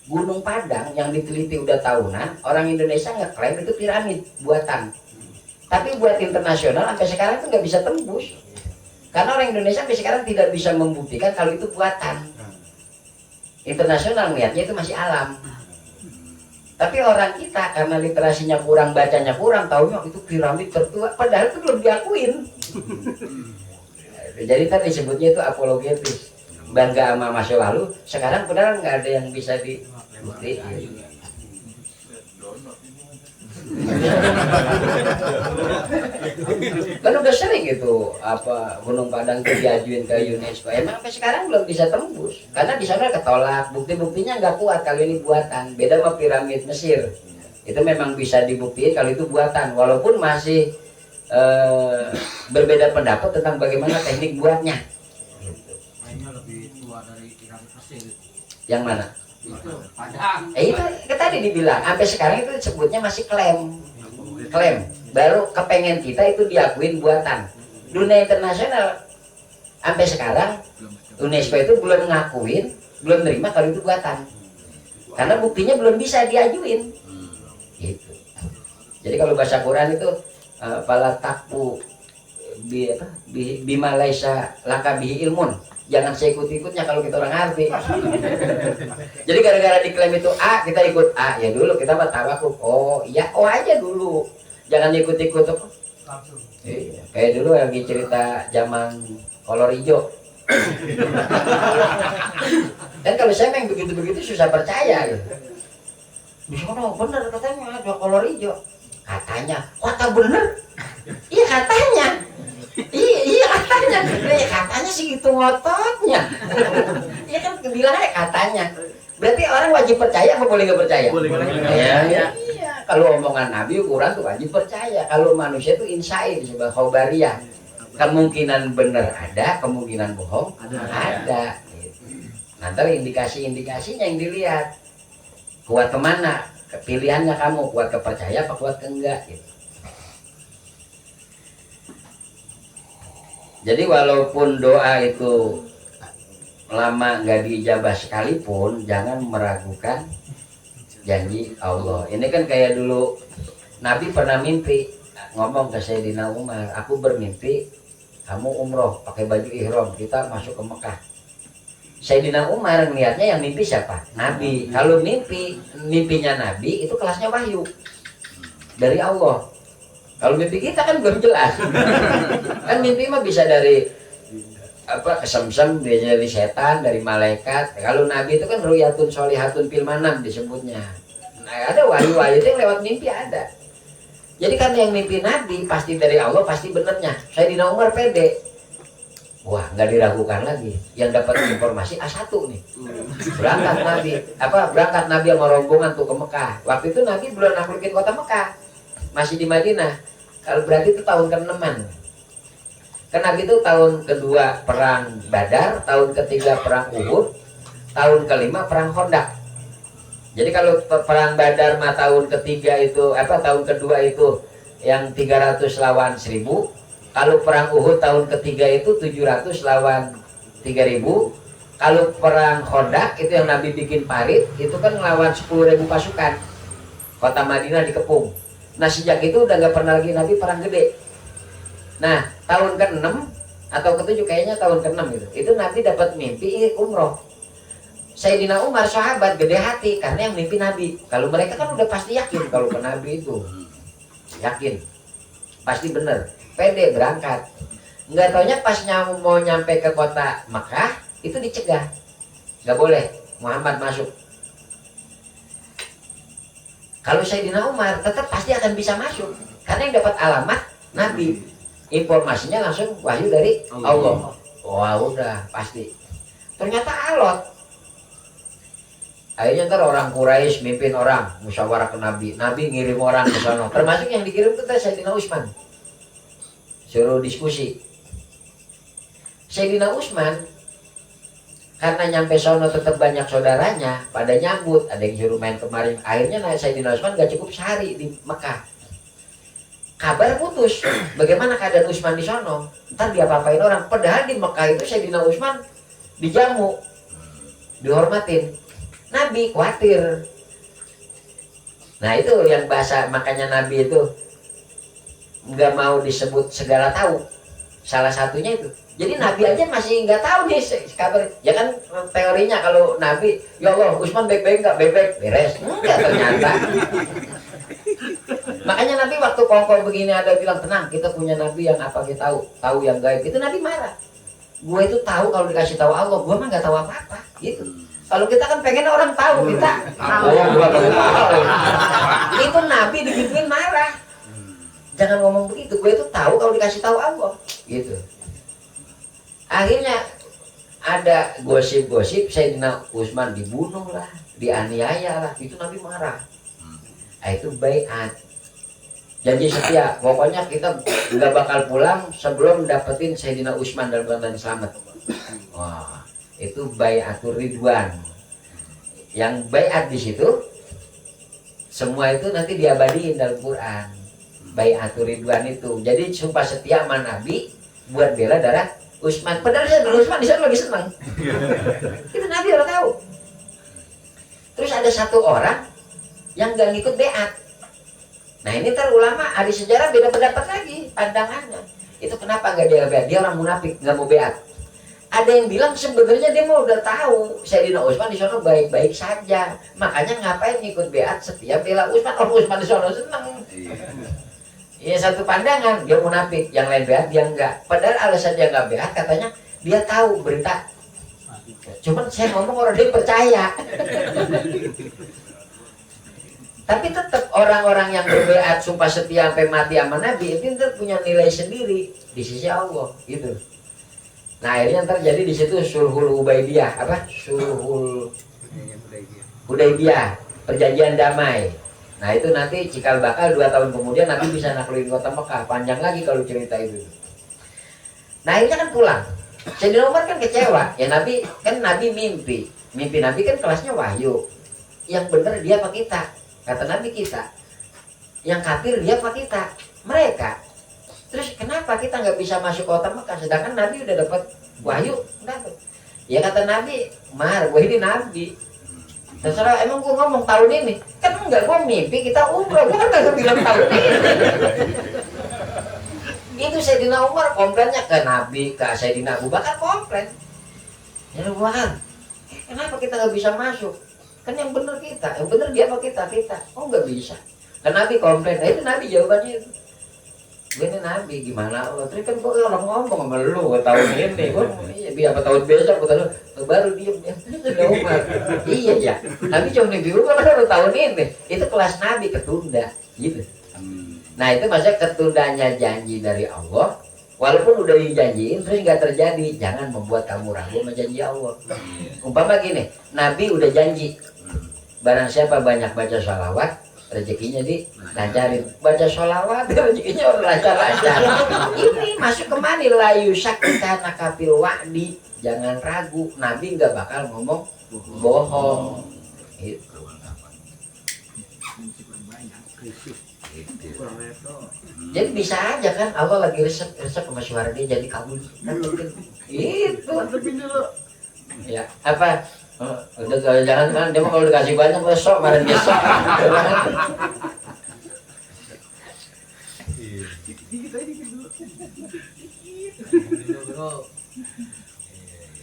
Gunung Padang yang diteliti udah tahunan, orang Indonesia ngeklaim itu piramid buatan. Tapi buat internasional sampai sekarang itu nggak bisa tembus. Karena orang Indonesia sampai sekarang tidak bisa membuktikan kalau itu buatan. Internasional melihatnya itu masih alam. Tapi orang kita karena literasinya kurang, bacanya kurang, taunya itu piramid tertua, padahal itu belum diakuin. Jadi tadi disebutnya itu apologetis, bangga sama masa lalu. Sekarang padahal nggak ada yang bisa dibuktikan. Kan udah sering itu apa Gunung Padang itu diajuin ke UNESCO, emang sampai sekarang belum bisa tembus karena di sana ketolak, bukti-buktinya nggak kuat kalau ini buatan. Beda sama piramid Mesir, itu memang bisa dibuktikan kalau itu buatan, walaupun masih berbeda pendapat tentang bagaimana teknik buatnya. Mainnya lebih tua dari piramid Mesir. Yang mana? Itu Padang. Itu tadi dibilang sampai sekarang itu disebutnya masih klaim. Baru kepengen kita itu diakuin buatan. Dunia internasional sampai sekarang UNESCO itu belum ngakuin, belum nerima kalau itu buatan. Karena buktinya belum bisa diajuin. Gitu. Jadi kalau bahasa Quran itu pala takpu bima laisa laka bihi ilmun, jangan saya ikut-ikutnya kalau kita orang arti. Jadi gara-gara diklaim itu A, kita ikut A ya dulu, kita tawakuf. Oh iya, oh aja dulu, jangan ikut-ikut apa. Iya, kayak dulu lagi cerita zaman kolor hijau. Dan kalau saya yang begitu-begitu susah percaya gitu. Di sana bener katanya ada kolor hijau. Katanya, kata bener? Iya katanya. Iya katanya. Ya katanya sih gitu ngototnya. Iya kan bilang aja katanya. Berarti orang wajib percaya apa boleh nggak percaya? Boleh. Iya. Kalau omongan Nabi ukuran tuh wajib percaya. Kalau manusia itu insai disebut khobariyah. Kemungkinan benar ada, kemungkinan bohong ada. Nanti indikasi-indikasinya yang dilihat. Kuat kemana? Pilihannya kamu kuat kepercaya apa kuat ke enggak gitu. Jadi walaupun doa itu lama nggak diijabah sekalipun, jangan meragukan janji Allah. Ini kan kayak dulu Nabi pernah mimpi, ngomong ke Sayyidina Umar, aku bermimpi kamu umroh pakai baju ihram, kita masuk ke Mekah. Sayyidina Umar melihatnya yang mimpi siapa? Nabi. Kalau mimpinya Nabi itu kelasnya wahyu dari Allah. Kalau mimpi kita kan belum jelas. Kan mimpi mah bisa dari apa kesemsem, bisa dari setan, dari malaikat. Kalau Nabi itu kan ruyatun sholihatun fil manam disebutnya. Nah, ada wahyu-wahyu itu yang lewat mimpi ada. Jadi kan yang mimpi Nabi pasti dari Allah, pasti benernya. Sayyidina Umar pede. Wah, nggak diragukan lagi. Yang dapat informasi A1 nih. Berangkat Nabi sama rombongan tuh ke Mekah. Waktu itu Nabi belum naklukin kota Mekah. Masih di Madinah. Kalau berarti itu tahun ke-6. Kan Nabi itu tahun kedua perang Badar, tahun ketiga perang Uhud, tahun kelima perang Khandaq. Jadi kalau perang Badar mah tahun ketiga itu tahun kedua itu yang 300 lawan 1000. Kalau perang Uhud tahun ketiga itu 700 lawan 3000. Kalau perang Khandaq itu yang Nabi bikin parit itu kan ngelawan 10.000 pasukan. Kota Madinah dikepung. Nah sejak itu udah nggak pernah lagi Nabi perang gede. Nah tahun ke-6 atau ke-7 kayaknya tahun ke-6 gitu. Itu Nabi dapat mimpi umroh. Sayyidina Umar sahabat gede hati karena yang mimpi Nabi. Kalau mereka kan udah pasti yakin kalau ke Nabi itu. Yakin. Pasti bener. Pede berangkat. Nggak taunya pas mau nyampe ke kota Mekah itu dicegah. Nggak boleh Muhammad masuk. Kalau Sayyidina Umar tetap pasti akan bisa masuk. Karena yang dapat alamat Nabi. Informasinya langsung wahyu dari Allah. Wah udah pasti. Ternyata alot. Akhirnya ntar orang Quraisy mimpin orang musyawarah ke Nabi. Nabi ngirim orang ke sana. Termasuk yang dikirim ke Sayyidina Utsman. Suruh diskusi. Sayyidina Utsman karena nyampe sono tetap banyak saudaranya pada nyambut. Ada yang suruh main kemarin. Akhirnya Sayyidina Utsman gak cukup sehari di Mekah. Kabar putus. Bagaimana keadaan Utsman di sono? Ntar dia apa-apain orang. Padahal di Mekah itu Sayyidina Utsman dijamu, dihormatin. Nabi khawatir. Nah itu yang bahasa makanya Nabi itu nggak mau disebut segala tahu. Salah satunya itu. Jadi Nabi aja masih nggak tahu nih kabar. Ya kan teorinya kalau Nabi, ya Allah, Utsman baik-baik nggak, baik-baik, beres. Enggak ternyata. Makanya Nabi waktu kongkol begini ada bilang tenang, kita punya Nabi yang apa kita tahu yang gaib. Itu Nabi marah. Gue itu tahu kalau dikasih tahu Allah, gue mah nggak tahu apa-apa. Gitu. Kalau kita kan pengen orang tahu kita. Gua tahu. Itu Nabi digituin marah. Jangan ngomong begitu. Gue itu tahu kalau dikasih tahu Allah. Gitu. Akhirnya ada gosip-gosip Sayyidina Utsman dibunuh lah, dianiaya lah. Itu Nabi marah. Nah, itu baiat. Janji setia. Pokoknya kita nggak bakal pulang sebelum dapetin Sayyidina Utsman dalam keadaan selamat. Wah. Itu baiatur ridwan. Yang baiat di situ semua itu nanti diabadiin dalam Quran. Baiatur ridwan itu. Jadi sumpah setia sama Nabi buat bela darah Utsman. Padahal Sayyidina Utsman di sana lagi senang. Itu Nabi udah tahu. Terus ada satu orang yang gak ngikut baiat. Nah ini ntar ulama ahli sejarah beda pendapat lagi pandangannya. Itu kenapa gak dia baiat? Dia orang munafik, gak mau baiat. Ada yang bilang sebenarnya dia mau udah tahu Sayyidina Utsman di sana baik-baik saja. Makanya ngapain ngikut baiat setia bela Utsman? Oh Utsman di sana senang. Iya satu pandangan dia munafik, yang lain baiat dia enggak. Padahal alasan dia enggak baiat katanya dia tahu berita. Cuman saya ngomong orang dia percaya. Tapi tetap orang-orang yang berbaiat sumpah setia sampai mati sama Nabi itu punya nilai sendiri di sisi Allah gitu. Nah akhirnya terjadi di situ sulhul Hudaybiyah, sulhul Hudaybiyah, perjanjian damai. Nah itu nanti cikal bakal 2 tahun kemudian Nabi bisa naklukin kota Mekah. Panjang lagi kalau cerita itu. Nah akhirnya kan pulang. Sayyidina Umar kan kecewa. Ya Nabi mimpi Nabi kan kelasnya wahyu. Yang benar dia apa kita? Kata Nabi kita. Yang kafir dia apa kita? Mereka. Terus kenapa kita nggak bisa masuk kota Mekah? Sedangkan Nabi udah dapat wahyu. Kenapa? Ya kata Nabi, gue ini Nabi. Terserah emang gue ngomong tahun ini. Kan enggak, gue mimpi kita umroh. Gue kan gak bilang tahun ini. Itu Sayyidina Umar komplainnya ke Nabi, ke Sayyidina Abu Bakar komplain. Ya Abu Bakar, kenapa kita nggak bisa masuk? Kan yang benar kita, yang benar dia apa kita? Oh nggak bisa. Kan Nabi komplain. Nah itu Nabi jawabannya itu. Ini Nabi gimana Allah? Terus kan gue orang ngomong sama lu tahun ini, gue iya apa tahun besok, baru diem ya. Sudah Umar, iya ya. Nabi cuma mimpi lu kan tahun ini. Itu kelas Nabi ketunda, gitu. Nah itu maksudnya ketundanya janji dari Allah. Walaupun udah dijanjiin terus nggak terjadi, jangan membuat kamu ragu sama janji Allah. Umpama gini, Nabi udah janji, barang siapa banyak baca sholawat, rezekinya dilancarin. Baca sholawat rezekinya udah lancar-lancar. Ini masuk ke mana layu sakitana kafil wa'di. Jangan ragu, Nabi nggak bakal ngomong bohong. Itu. Jadi bisa aja kan Allah lagi resep sama suara dia jadi kabul. Itu. Ya apa? Udah jangan kan dia mau kalau dikasih banyak besok kemarin besok.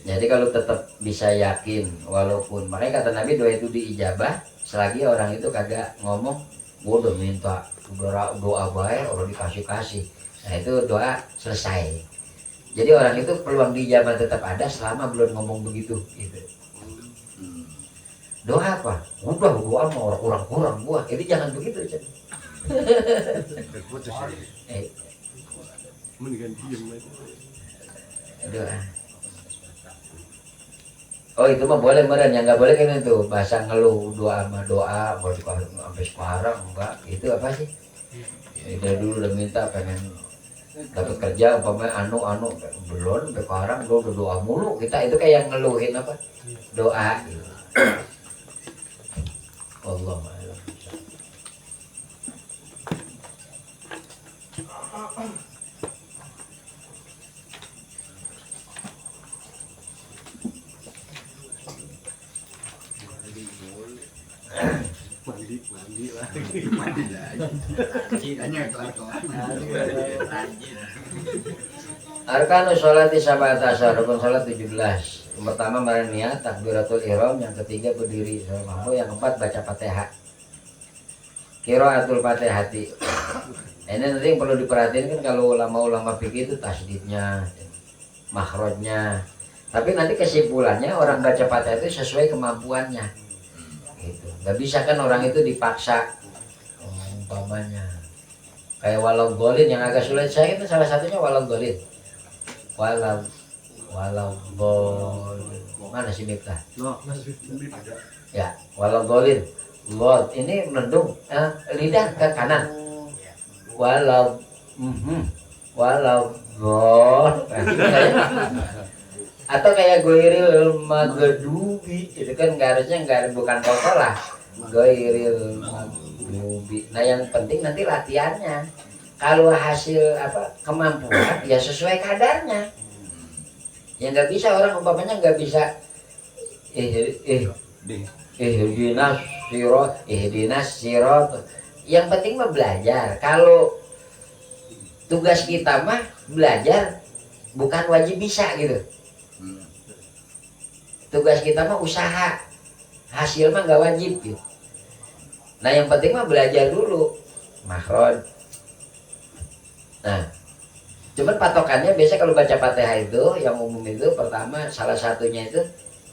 Jadi kalau tetap bisa yakin walaupun makanya kata Nabi doa itu diijabah selagi orang itu kagak ngomong gua udah minta doa baik orang dikasih. Nah itu doa selesai. Jadi orang itu peluang diijabah tetap ada selama belum ngomong begitu gitu. Doa apa? Udah doa mau orang kurang gua. Jadi jangan begitu. Mendingan diem aja. Doa. Oh itu mah boleh meren, yang nggak boleh kan itu bahasa ngeluh doa sama doa mau sampai sekarang enggak itu apa sih? Dari dulu udah minta pengen dapat kerja umpamanya anu belum sampai sekarang udah doa mulu kita itu kayak ngeluhin apa doa gitu. Allah a'lam. Mandi lagi. Hanya kelar-kelar. Arkanus sholati sab'ata asyar, rukun salat 17. Yang pertama niat takbiratul ihram, yang ketiga berdiri sama yang keempat baca Fatihah. Qiraatul Fatihati. Ini nanti yang perlu diperhatiin kan kalau ulama-ulama fikih itu tasdidnya, makhrajnya. Tapi nanti kesimpulannya orang baca Fatihah itu sesuai kemampuannya. Gitu. Gak bisa kan orang itu dipaksa umpamanya kayak walau golin yang agak sulit saya itu salah satunya walau golin walau golin mana sih Miftah ya walau golin Lord ini mendung lidah ke kanan walau gol atau kayak goiril magdubi itu kan harusnya bukan kokolah goiril magdubi. Nah yang penting nanti latihannya kalau hasil apa kemampuan ya sesuai kadarnya ya nggak bisa orang umpamanya nggak bisa ihdinas sirot yang penting mah belajar. Kalau tugas kita mah belajar bukan wajib bisa gitu. Tugas kita mah usaha, hasil mah nggak wajib gitu. Nah yang penting mah belajar dulu makhraj. Nah cuman patokannya biasa kalau baca Fatihah itu yang umum itu pertama salah satunya itu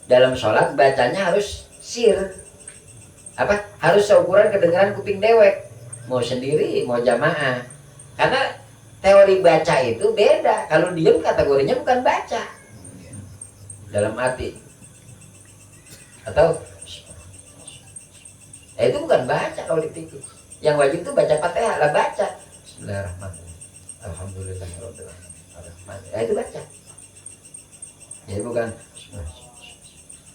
dalam sholat bacanya harus sir apa harus seukuran kedengaran kuping dewek mau sendiri mau jamaah karena teori baca itu beda kalau diem kategorinya bukan baca dalam hati atau itu bukan baca kalau dipikir yang wajib itu baca Fatihah lah baca Bismillahirrahmanirrahim Alhamdulillahirabbil alamin itu baca jadi bukan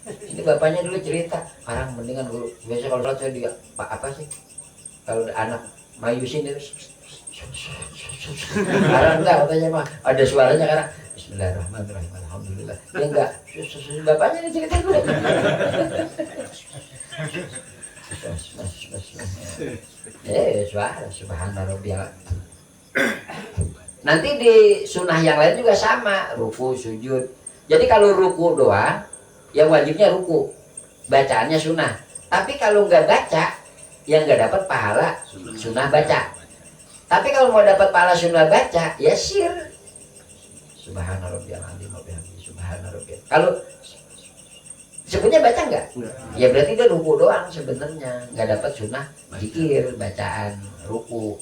ini bapaknya dulu cerita orang mendingan guru biasa kalau sholat saya dia apa sih kalau anak mayusin itu sekarang enggak katanya mah ada suaranya karena Bismillahirrahmanirrahim Alhamdulillah dia enggak bapaknya ini cerita dulu suara subhanallah. Nanti di sunnah yang lain juga sama ruku sujud jadi kalau ruku doang yang wajibnya ruku bacaannya sunnah tapi kalau nggak baca yang nggak dapat pahala sunnah baca tapi kalau mau dapat pahala sunnah baca ya sir subhanarabbiyal azim wa bihamdihi subhanarabbiyal kalau sebenarnya baca nggak ya berarti dia ruku doang sebenarnya nggak dapat sunnah zikir bacaan ruku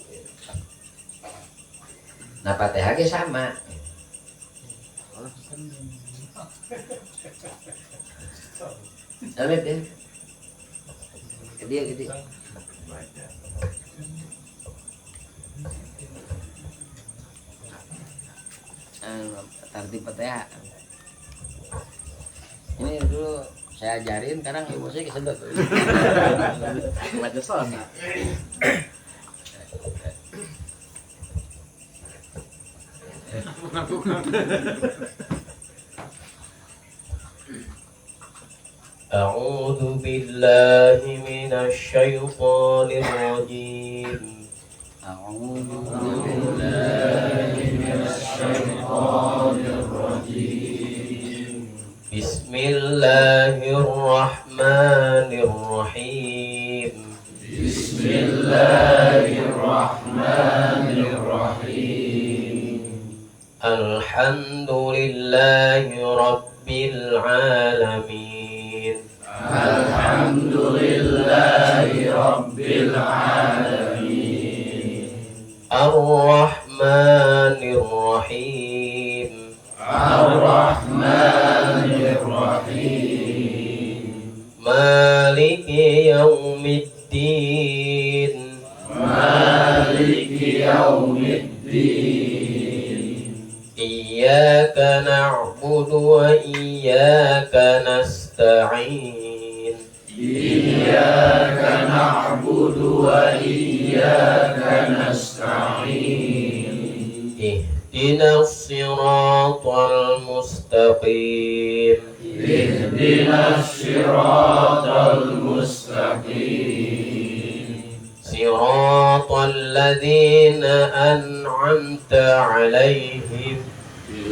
nah Fatihah sama Amin ya. Dia gitu. Tertib ya. Ini dulu saya ajarin, kadang ibu saya kesedot. Baca sana. أعوذ بالله من الشيطان الرجيم A'udzu billahi بسم الله الرحمن الرحيم بسم الله الرحمن الرحيم الحمد لله رب العالمين الحمد لله رب العالمين الرحمن الرحيم الرحمن الرحيم مالك يوم الدين مالك يوم الدين إياك نعبد وإياك نستعين إياك نعبد وإياك نستعين اهدنا الصراط المستقيم اهدنا الصراط المستقيم صراط الذين أنعمت عليهم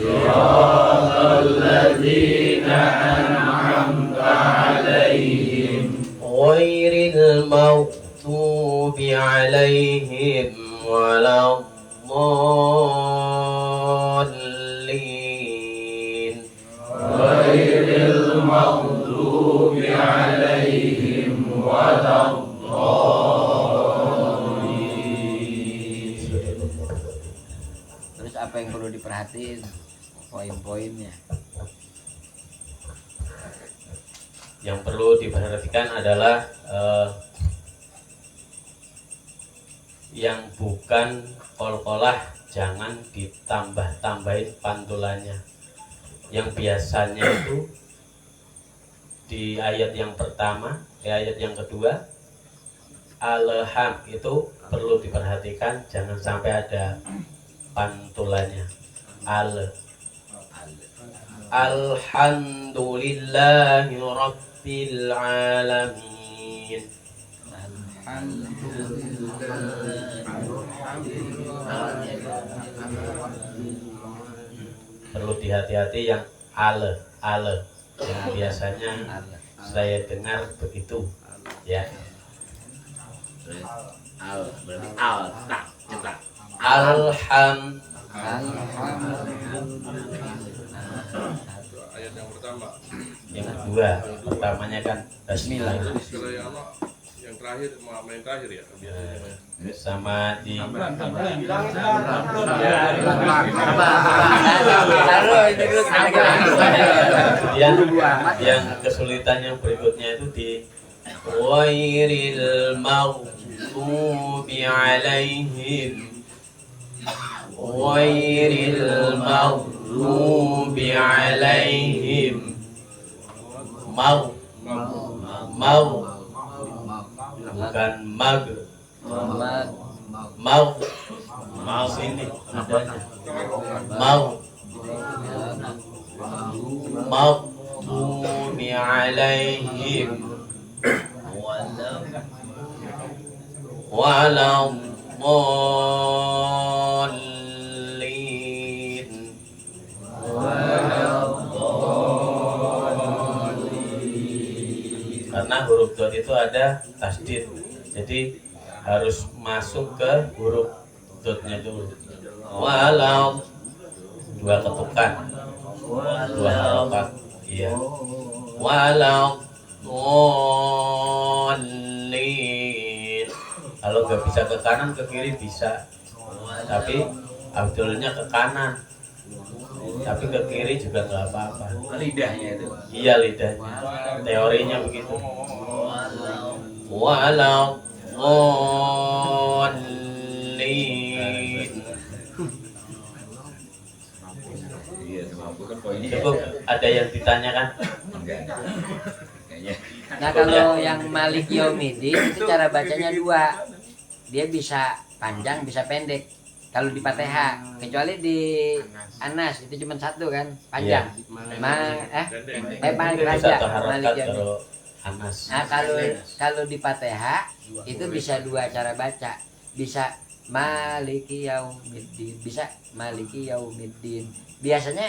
صراط الذين أنعمت عليهم غير المغضوب عليهم ولا الضالين غير المغضوب عليهم ولا الضالين. Terus apa yang perlu diperhatiin? Poin-poinnya. Yang perlu diperhatikan adalah yang bukan kol-kolah jangan ditambah-tambahin pantulannya. Yang biasanya itu di ayat yang pertama, di ayat yang kedua, alham itu perlu diperhatikan, jangan sampai ada pantulannya. Alhamdulillahi Rabbil Alamin. Perlu dihati-hati yang ale yang biasanya saya dengar begitu ya. Ayat yang pertama. Yang kedua, pertamanya kan Bismillah. Yang terakhir, yang terakhir ya biasanya. Sama di yang kesulitan yang berikutnya itu di ghairil maghdubi alaihim ghairil maghdubi alaihim bukan mau sini adanya maghdubi alaihim walau dhalin karena huruf dot itu ada tasdid, jadi harus masuk ke huruf dotnya dulu. Walau dua ketukan, dua harokat, iya. Walau dhalin. Kalau nggak bisa ke kanan ke kiri bisa, tapi abdulnya ke kanan, tapi ke kiri juga nggak apa-apa. Lidahnya itu. Iya lidahnya, teorinya begitu. Walau dhalin. Iya, sama aku kan poinnya. Cukup, ada yang ditanyakan? Enggak. Kayaknya. Nah kalau yang Malik Yaumiddin itu cara bacanya dua. Dia bisa panjang, bisa pendek. Kalau di Fatihah, kecuali di Anas itu cuma satu kan, panjang. Malik Raja, Satu Malik harokat Yaumiddin. kalau Anas. Nah kalau di Fatihah itu bisa dua cara baca. Bisa Maliki Yaumiddin, bisa Maliki Yaumiddin. Biasanya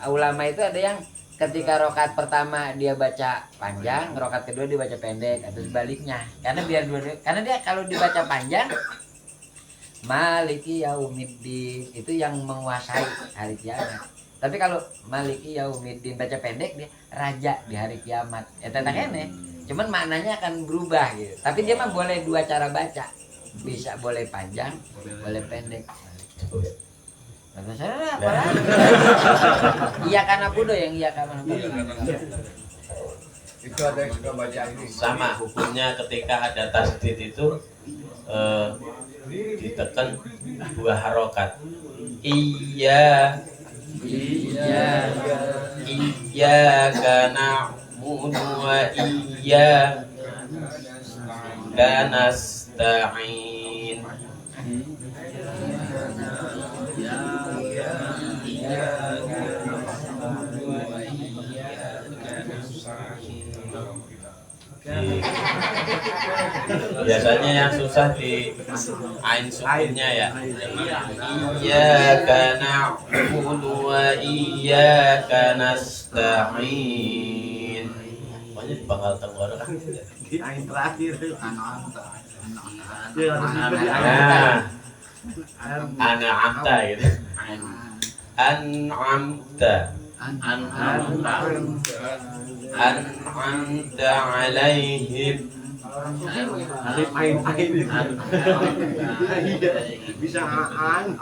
ulama itu ada yang ketika rokat pertama dia baca panjang, rokat kedua dia baca pendek atau sebaliknya. Karena biar karena dia kalau dibaca panjang Maliki Yaumiddin itu yang menguasai hari kiamat. Tapi kalau Maliki Yaumiddin baca pendek dia raja di hari kiamat. Ya tentang ini. Cuman maknanya akan berubah gitu. Tapi dia mah boleh dua cara baca. Bisa boleh panjang, boleh pendek. Kata saya apa lagi? Iya karena budo yang iya karena budo. Itu ada yang suka baca ini. Sama hukumnya ketika ada tasdid itu ditekan dua harokat. Iya na'budu wa iyyaka nasta'in. Biasanya yang susah di ain sukunnya ya. Iyyaka na'budu wa iyyaka nasta'in. Pokoknya di Bangkal Tenggorokan. Ain terakhir. An'amta gitu. An'amta alaihim. Alif ain. Bisa an.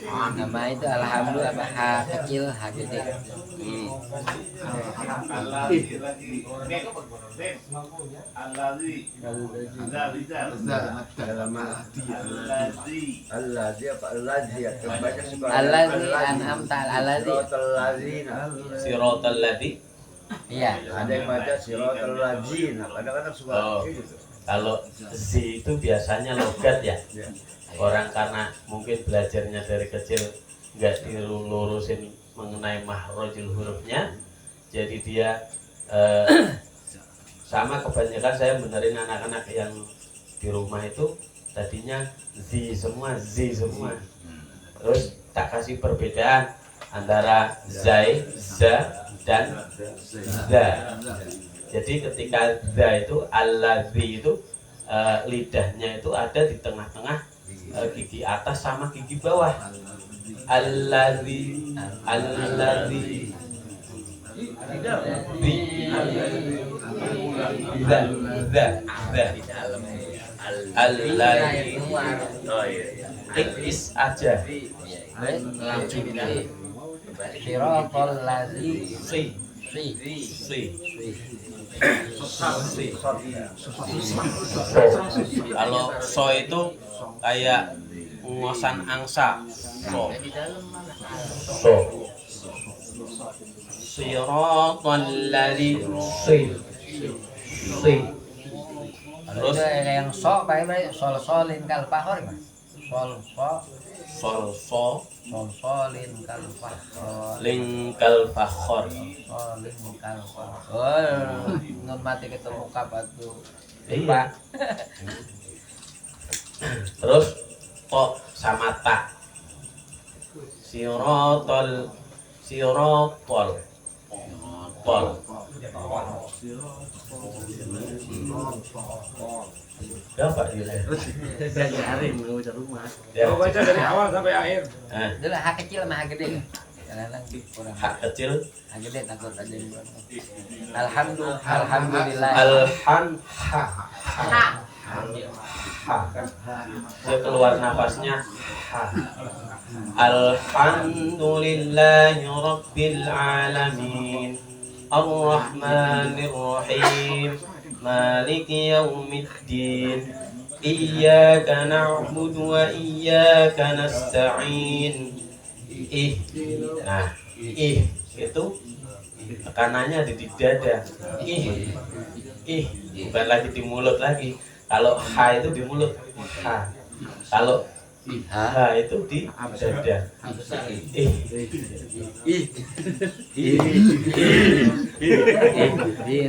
Nama itu alhamdulillah apa H kecil H gede. Allazi an'amta allazi. Siratal ladzi. Iya. Ada yang baca siratal ladzina. Kadang-kadang suka Oh. gitu. Kalau zi itu biasanya logat ya. Orang karena mungkin belajarnya dari kecil nggak dilurusin mengenai mahrojul hurufnya, jadi dia sama kebanyakan saya benerin anak-anak yang di rumah itu tadinya zi semua, terus tak kasih perbedaan antara zai, za dan za. Jadi ketika za itu allazi itu lidahnya itu ada di tengah-tengah gigi atas sama gigi bawah. Allazi allazi. Oh iya. Ikis aja. Siratal ladzi Si. Kalau so itu kayak ngosan angsa. So. Siratal ladzi Terus yang so baik sol-solin kal fahor Mas. Sol-solin kal fahor. lingkal fakhor. Solin kal fahor. Nun mati ketemu kapan tuh. Iya. Terus to sama ta. Sirotol. Berapa dia? Belajarin mau baca rumah. Ya. Mau baca dari awal sampai akhir. Dulu hak kecil sama hak gede. Kadang-kadang kurang. Hak kecil. Hak gede takut ada yang buat. Alhamdulillah. Dia keluar nafasnya ha. Alhamdulillahi rabbil alamin. Ar-Rahmanir Rahim. maliki yaumiddin, iyyaka na'budu wa iyyaka nasta'in. Nah, itu tekanannya ada di dada. Bukan lagi di mulut lagi. Kalau H itu di mulut, H. Kalau H itu di dada.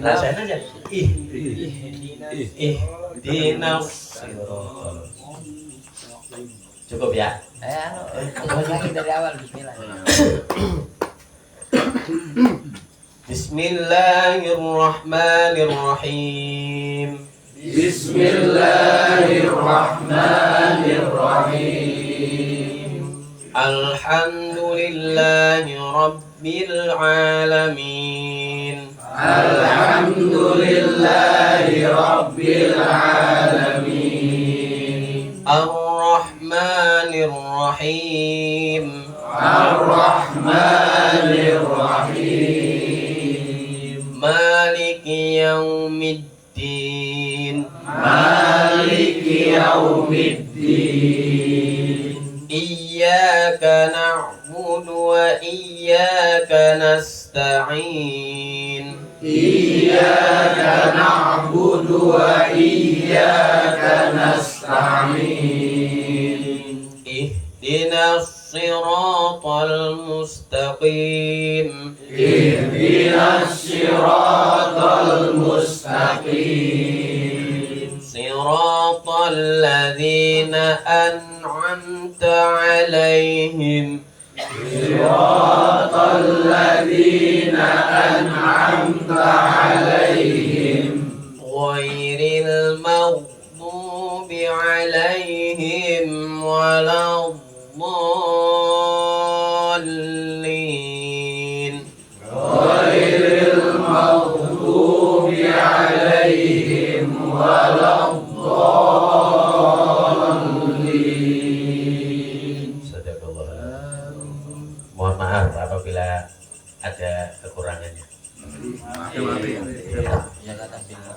Rasain aja. Cukup ya. Ulang lagi dari awal bismillah. Bismillahirrahmanirrahim. Bismillahirrahmanirrahim. Alhamdulillahi rabbil alamin. Alhamdulillahi rabbil alamin. Ar-Rahmanir Rahim. Ar-Rahmanirrahim. Maliki yaumiddin. Maliki yaumiddin. Iyyaka na'budu wa iyyaka nasta'in. Iyyaka na'budu wa iyyaka nasta'in. Ihdinas siratal mustaqim. Ihdinas siratal mustaqim. Siratal ladzina an'amta 'alaihim. Siratal ladzina an'amta 'alaihim. Ghairil maghdubi 'alaihim waladdallin. Ghairil maghdubi 'alaihim waladdallin. Sadaqallah. Mohon maaf apabila ada kekurangannya. Ya kata bismillah.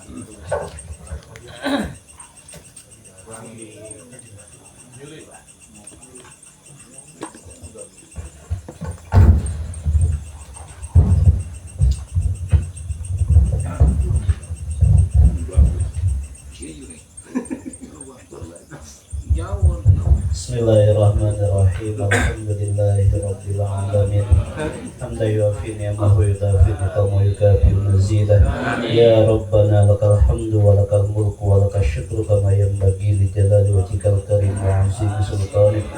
Bismillahirrahmanirrahim. Alhamdulillahirabbil alamin. Hamdan yuafi ni'amahu wa yudafi niqamahu wa yukafi mazidah. Ya Rabbana lakal hamdu wa lakal mulku wa lakal syukru kama yanbaghi li jalali wajhikal karim wa 'azimi sultanik.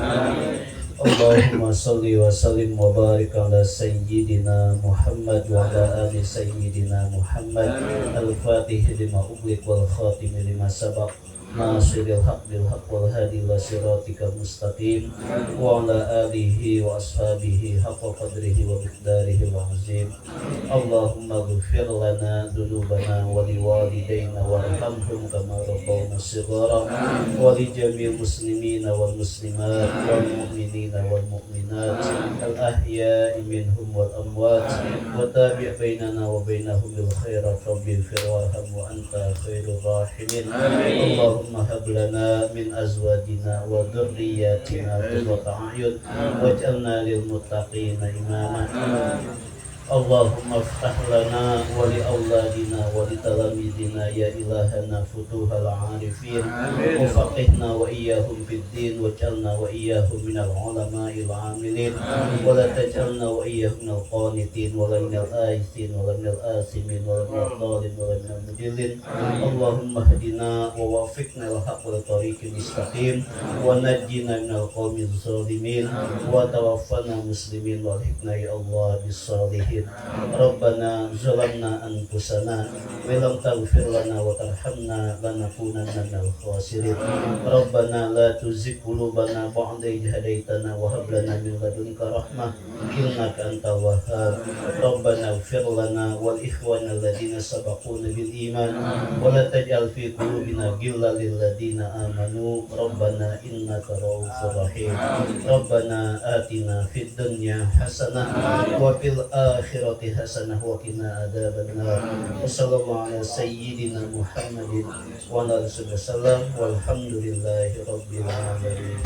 Allahumma salli wa sallim wa barik ala sayyidina Muhammad wa ala ali sayyidina Muhammad. Al-Fatih lima ughliq wal khatim lima sabaq. Nasiril haq bil haq wal hadi ila siratikal mustaqim wa ala alihi wa ashabihi haqqa qadrihi wa miqdarihi wa azim. Allahumma ghfir lana dhunubana wa liwalidayna warhamhum kama rabbawna shighara wa li jami'il muslimina wal muslimat wal mu'minina wal mu'minat al ahya'i minhum wal amwat wa tabi' bainana wa bainahum bil khairat rabbil fir warham wa anta khairur rahimin. Allahumma hab lana min azwajina wa dhurriyyatina qurrata a'yun waj'alna lil muttaqina imama. Allahumma iftah lana wa li awladina wa li talamidina ya ilahana futuhal arifin wa faqihna wa iyyahum fid din waj'alna wa iyyahum minal ulama'il amilin wa la taj'alna wa iyyahum minal qanitin wa la minal aisin wa la minal asimin wa la minal dhalin wa la minal mudillin. Allahumma hadina wa wafiqna lil haqq wal tariqil mustaqim wa najjina minal qawmiz zalimin wa tawaffana muslimin wa alhiqna ya Allah bis salihin. Rabbana zalamna anfusana wa lam taghfir lana wa tarhamna lanakunanna minal khasirin. Rabbana la tuzigh qulubana ba'da idh hadaitana wa hab lana min ladunka rahmah innaka antal wahhab. Rabbana ighfir lana wal ikhwana alladhina sabaquna bil iman wa la taj'al fi qulubina ghillan lil ladzina amanu. Rabbana innaka ra'ufur rahim. Rabbana atina fid dunya hasanah wa fil akhirati akhirati hasanah wa qina adzabannar. Wassallallahu ala sayyidina Muhammadin wa ala alihi wasallam walhamdulillahi rabbil alamin.